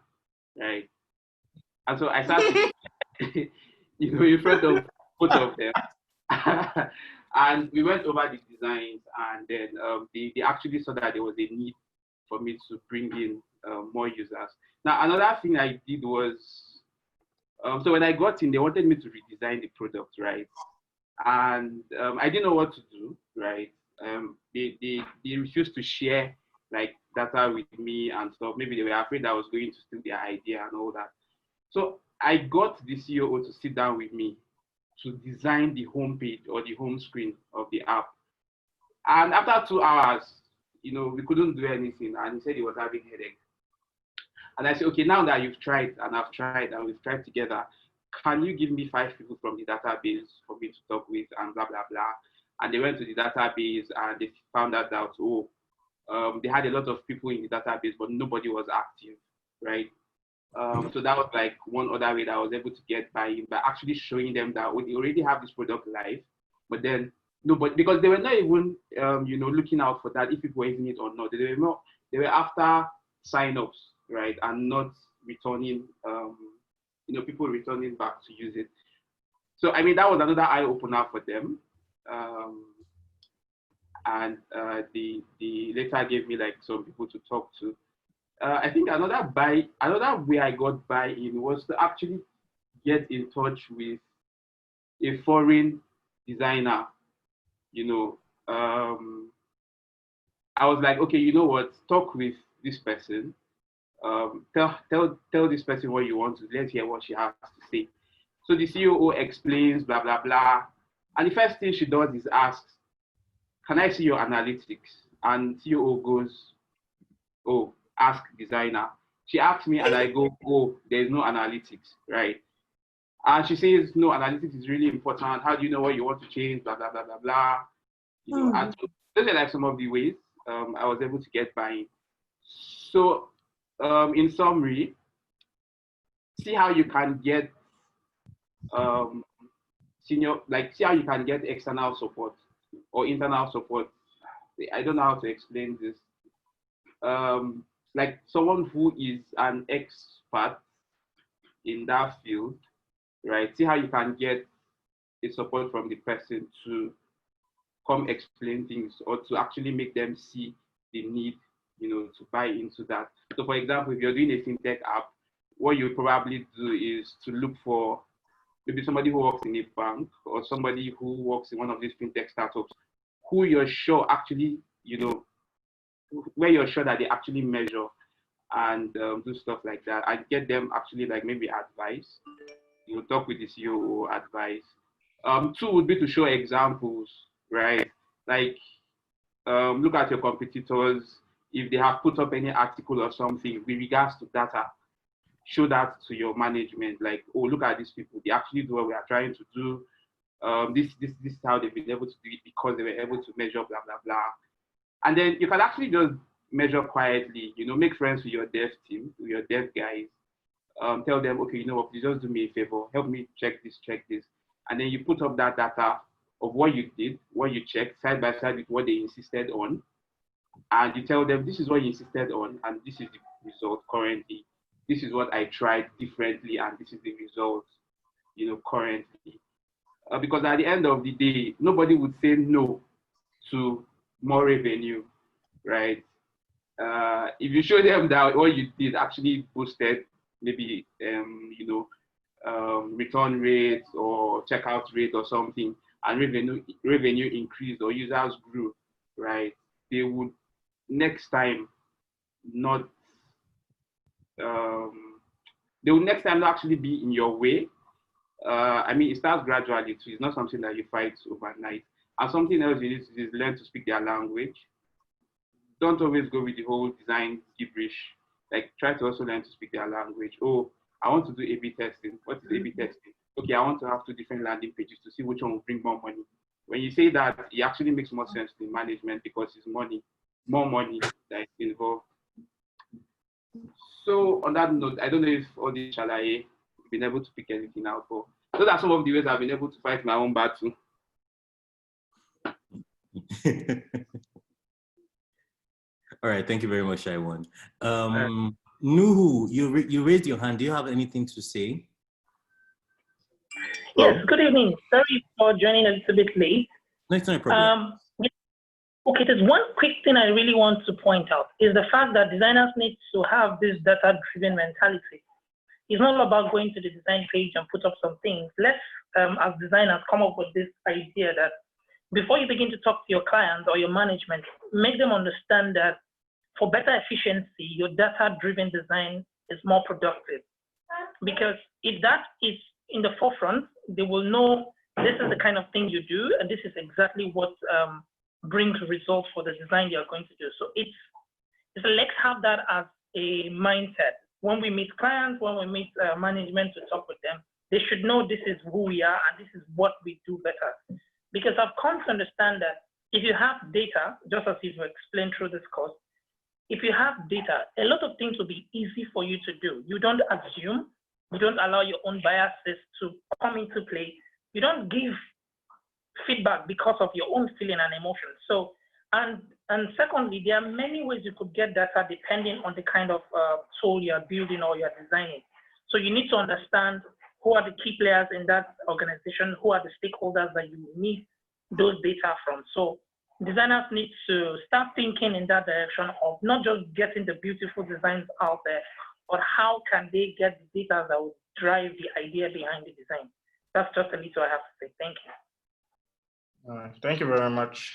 right? And so I started, in front of both of them. And we went over the designs, and then they actually saw that there was a need for me to bring in more users. Now, another thing I did was, so when I got in, they wanted me to redesign the product, right? And I didn't know what to do, right? They refused to share like data with me and stuff. Maybe they were afraid I was going to steal their idea and all that. So I got the COO to sit down with me to design the homepage or the home screen of the app. And after 2 hours, we couldn't do anything. And he said he was having headache. And I said, okay, now that you've tried and I've tried and we've tried together, can you give me 5 people from the database for me to talk with and blah, blah, blah. And they went to the database and they found out that, they had a lot of people in the database, but nobody was active, right? So that was like one other way that I was able to get by actually showing them that we already have this product live, but then nobody, because they were not even, looking out for that if people were using it or not. They were after signups, right, and not returning, people returning back to use it. So I mean that was another eye opener for them, and they later gave me like some people to talk to. I think another way I got buy-in was to actually get in touch with a foreign designer. I was like, okay, you know what? Talk with this person. Tell this person what you want to. Let's hear what she has to say. So the COO explains, blah blah blah, and the first thing she does is asks, "Can I see your analytics?" And COO goes, "Oh, ask designer." She asked me and I go, "Oh, there's no analytics, right?" And she says, "No, analytics is really important. How do you know what you want to change? Blah, blah, blah, blah, blah." And so those are like some of the ways I was able to get buy-in. So in summary, see how you can get see how you can get external support or internal support. I don't know how to explain this. Like someone who is an expert in that field, right? See how you can get the support from the person to come explain things or to actually make them see the need, to buy into that. So for example, if you're doing a fintech app, what you probably do is to look for maybe somebody who works in a bank or somebody who works in one of these fintech startups who you're sure actually, where you're sure that they actually measure and do stuff like that, and get them actually like maybe advice. Talk with the CEO, advice. 2 would be to show examples, right? Like look at your competitors. If they have put up any article or something with regards to data, show that to your management. Like, oh, look at these people. They actually do what we are trying to do. This is how they've been able to do it because they were able to measure blah, blah, blah. And then you can actually just measure quietly, make friends with your dev team, with your dev guys. Tell them, okay, you know what, please just do me a favor. Help me check this. And then you put up that data of what you did, what you checked, side by side with what they insisted on. And you tell them, this is what you insisted on, and this is the result currently. This is what I tried differently, and this is the result, currently. Because at the end of the day, nobody would say no to more revenue, right? If you show them that what you did actually boosted maybe, return rates or checkout rate or something, and revenue increased or users grew, right? They would next time not they will next time not actually be in your way. I mean, it starts gradually too. It's not something that you fight overnight. And something else you need to do is learn to speak their language. Don't always go with the whole design gibberish. Like, try to also learn to speak their language. Oh, I want to do A/B testing. What is A/B testing? Okay, I want to have 2 different landing pages to see which one will bring more money. When you say that, it actually makes more sense to management because it's money, more money that is involved. So on that note, I don't know if all this shalaye have been able to pick anything out, but those are some of the ways I've been able to fight my own battle. All right, thank you very much, Shaiwan. Nuhu, you raised your hand. Do you have anything to say? Yes, good evening. Sorry for joining a little bit late. No, it's not a problem. Okay, there's one quick thing I really want to point out is the fact that designers need to have this data-driven mentality. It's not about going to the design page and put up some things. Let's, as designers, come up with this idea that before you begin to talk to your clients or your management, make them understand that for better efficiency, your data-driven design is more productive. Because if that is in the forefront, they will know this is the kind of thing you do, and this is exactly what brings results for the design you're going to do. So it's let's have that as a mindset. When we meet clients, when we meet management to talk with them, they should know this is who we are and this is what we do better. Because I've come to understand that if you have data, just as you've explained through this course, if you have data, a lot of things will be easy for you to do. You don't assume, you don't allow your own biases to come into play. You don't give feedback because of your own feeling and emotion. So, and secondly, there are many ways you could get data depending on the kind of tool you're building or you're designing. So you need to understand who are the key players in that organization, who are the stakeholders that you need those data from. So designers need to start thinking in that direction of not just getting the beautiful designs out there, but how can they get the data that will drive the idea behind the design. That's just a little I have to say. Thank you. All right. Thank you very much.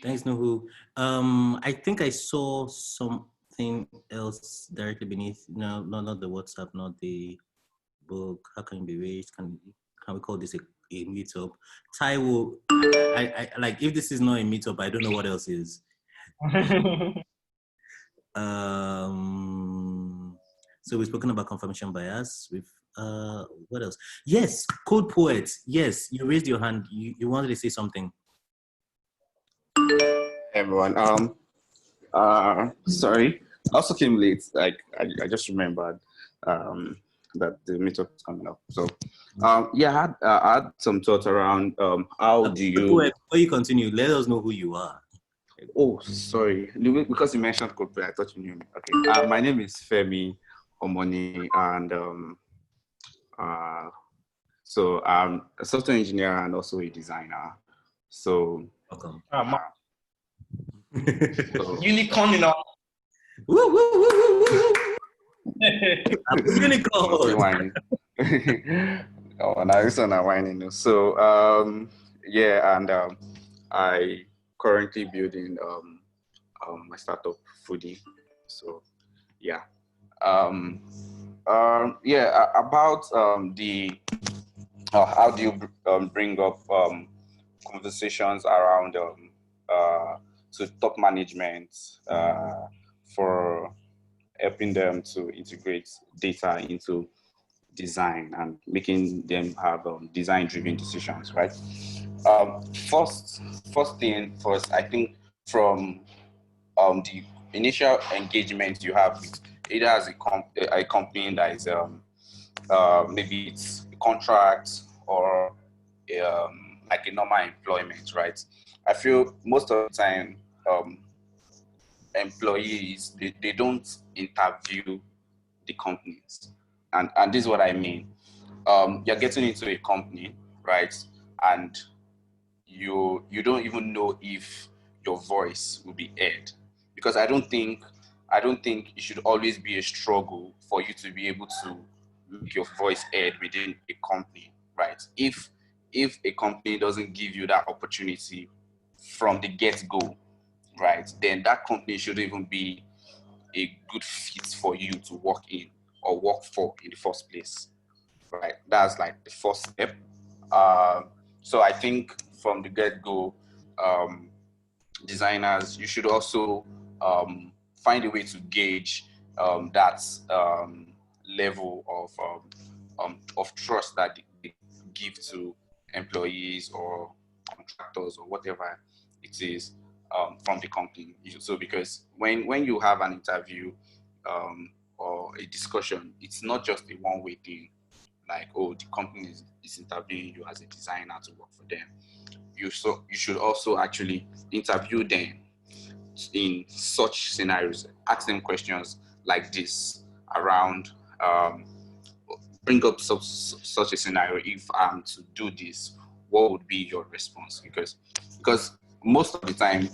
Thanks, Nuhu. I think I saw something else directly beneath. No, not the WhatsApp, not the book. How can it be raised? Can we call this a meetup? Taiwo, I like, if this is not a meetup, I don't know what else is. So we've spoken about confirmation bias. We've what else? Yes, Code Poet. Yes, you raised your hand. You wanted to say something. Hey everyone. Sorry, I also came late. Like I just remembered that the meetup is coming up. So yeah, I had some thoughts around how do you. Before you continue, let us know who you are. Oh, sorry. Because you mentioned Code Poet, I thought you knew me. Okay. My name is Femi Omoni, and so I'm a software engineer and also a designer. So welcome. So, unicorn in our woo, woo, woo, woo, woo. Unicorn. Oh, now this one I'm whining. So yeah, and I currently building my startup Foodie. So yeah. Yeah, about the how do you bring up conversations around to top management for helping them to integrate data into design and making them have design-driven decisions, right? First thing first, I think from the initial engagement you have with either as a company that is maybe it's a contract or like a normal employment, right? I feel most of the time employees, they don't interview the companies. And this is what I mean. You're getting into a company, right? And you don't even know if your voice will be heard. Because I don't think it should always be a struggle for you to be able to make your voice heard within a company, right? If a company doesn't give you that opportunity from the get-go, right, then that company shouldn't even be a good fit for you to work in or work for in the first place, right? That's like the first step. So I think from the get-go, designers, you should also find a way to gauge that level of trust that they give to employees or contractors or whatever it is from the company. So because when you have an interview or a discussion, it's not just a one-way thing. Like, oh, the company is interviewing you as a designer to work for them. You should also actually interview them in such scenarios. Ask them questions like this around. Bring up such a scenario. If I'm to do this, what would be your response? Because most of the time,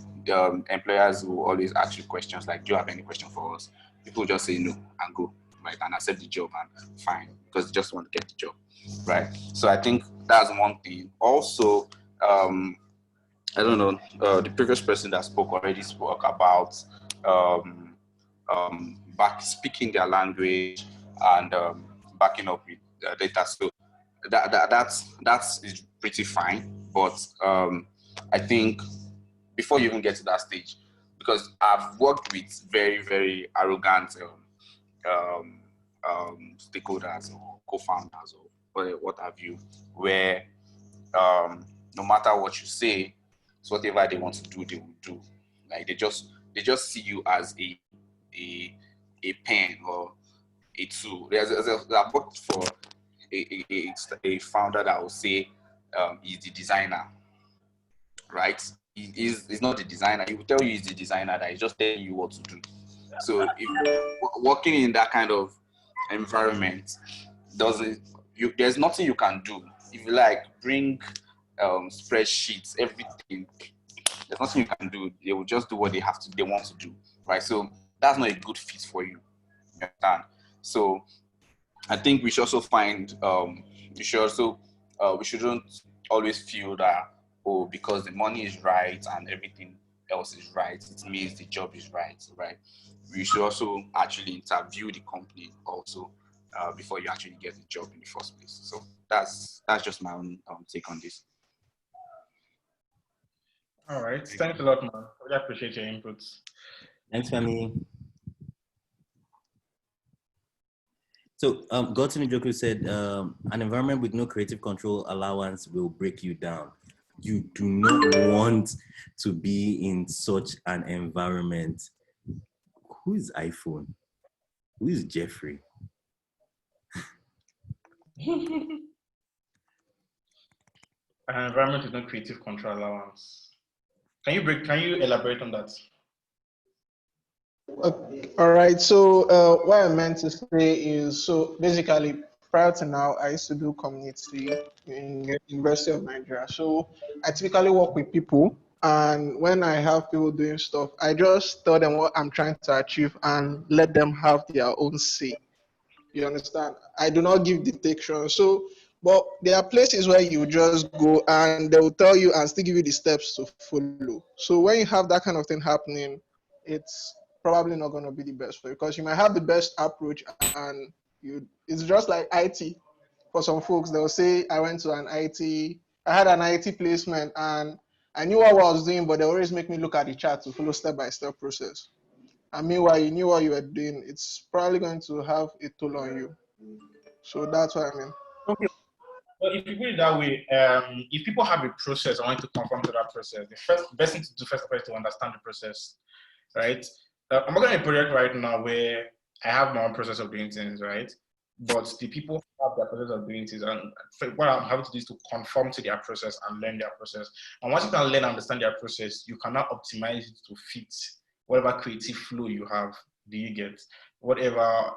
employers will always ask you questions like, "Do you have any question for us?" People just say no and go, right, and accept the job and fine, because they just want to get the job, right? So I think that's one thing. Also, I don't know, the previous person that spoke already spoke about back speaking their language and backing up with data. So that's is pretty fine. But I think before you even get to that stage, because I've worked with very, very arrogant stakeholders or co-founders or what have you, where no matter what you say, it's whatever they want to do, they will do. Like they just see you as a pen or a tool. I've worked for a founder that will say he's the designer, right? He's not the designer. He will tell you he's the designer, that he's just telling you what to do. So if working in that kind of environment there's nothing you can do. If you like bring spreadsheets, everything, there's nothing you can do. They will just do what they want to do, right? So that's not a good fit for you. You understand? So I think we should also we shouldn't always feel that, oh, because the money is right and everything else is right, it means the job is right, right? We should also actually interview the company also before you actually get the job in the first place. So that's just my own take on this. All right. Thanks a lot, man. I really appreciate your inputs. Thanks, Femi. So, Gotini Joku said, an environment with no creative control allowance will break you down. You do not want to be in such an environment. Who is iPhone? Who is Jeffrey? An environment with no creative control allowance. Can you elaborate on that? All right. So what I meant to say is, so basically, prior to now, I used to do community in the University of Nigeria. So I typically work with people, and when I have people doing stuff, I just tell them what I'm trying to achieve and let them have their own say. You understand? I do not give dictation. So, but there are places where you just go and they will tell you and still give you the steps to follow. So when you have that kind of thing happening, it's probably not going to be the best for you, because you might have the best approach and it's just like IT. For some folks, they'll say, I went to I had an IT placement and I knew what I was doing, but they always make me look at the chart to follow step-by-step process. And meanwhile, you knew what you were doing. It's probably going to have a toll on you. So that's what I mean. Okay. Well, if you put it that way, if people have a process, I want to conform to that process. The best thing to do first of all is to understand the process, right? I'm working on a project right now where I have my own process of doing things, right? But the people have their process of doing things, and what I'm having to do is to conform to their process and learn their process. And once you can learn and understand their process, you cannot optimize it to fit whatever creative flow you have. Do you get whatever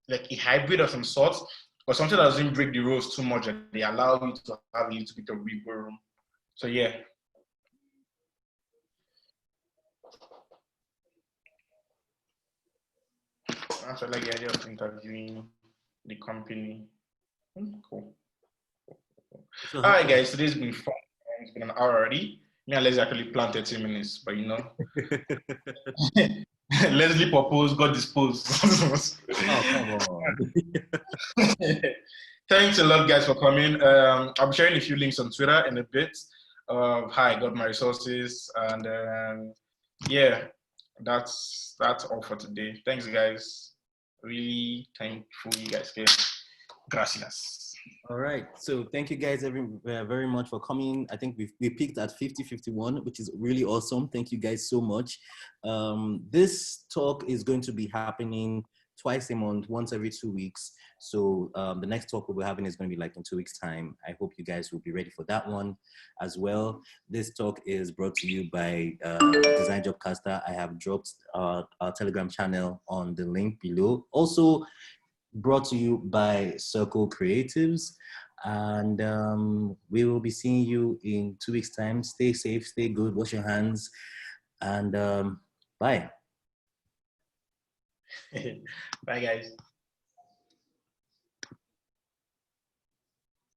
like a hybrid of some sort, or something that doesn't break the rules too much, and they allow you to have a little bit of wiggle room. So yeah. I feel like the idea of interviewing the company. Cool. So All right, guys. Today's been fun. It's been an hour already. Me and Leslie actually planned 30 minutes, but you know, Leslie proposed, God disposed. Oh, come on. Thanks a lot, guys, for coming. I'll be sharing a few links on Twitter in a bit. Hi, I got my resources, and yeah, that's all for today. Thanks, guys. Really thankful you guys came. Gracias. All right. So thank you guys very much for coming. I think we peaked at 50-51, which is really awesome. Thank you guys so much. This talk is going to be happening twice a month, once every 2 weeks. So the next talk we'll be having is going to be like in 2 weeks' time. I hope you guys will be ready for that one as well. This talk is brought to you by Design Jobcaster. I have dropped our Telegram channel on the link below. Also brought to you by Circle Creatives. And we will be seeing you in 2 weeks' time. Stay safe, stay good, wash your hands, and bye. Bye, guys.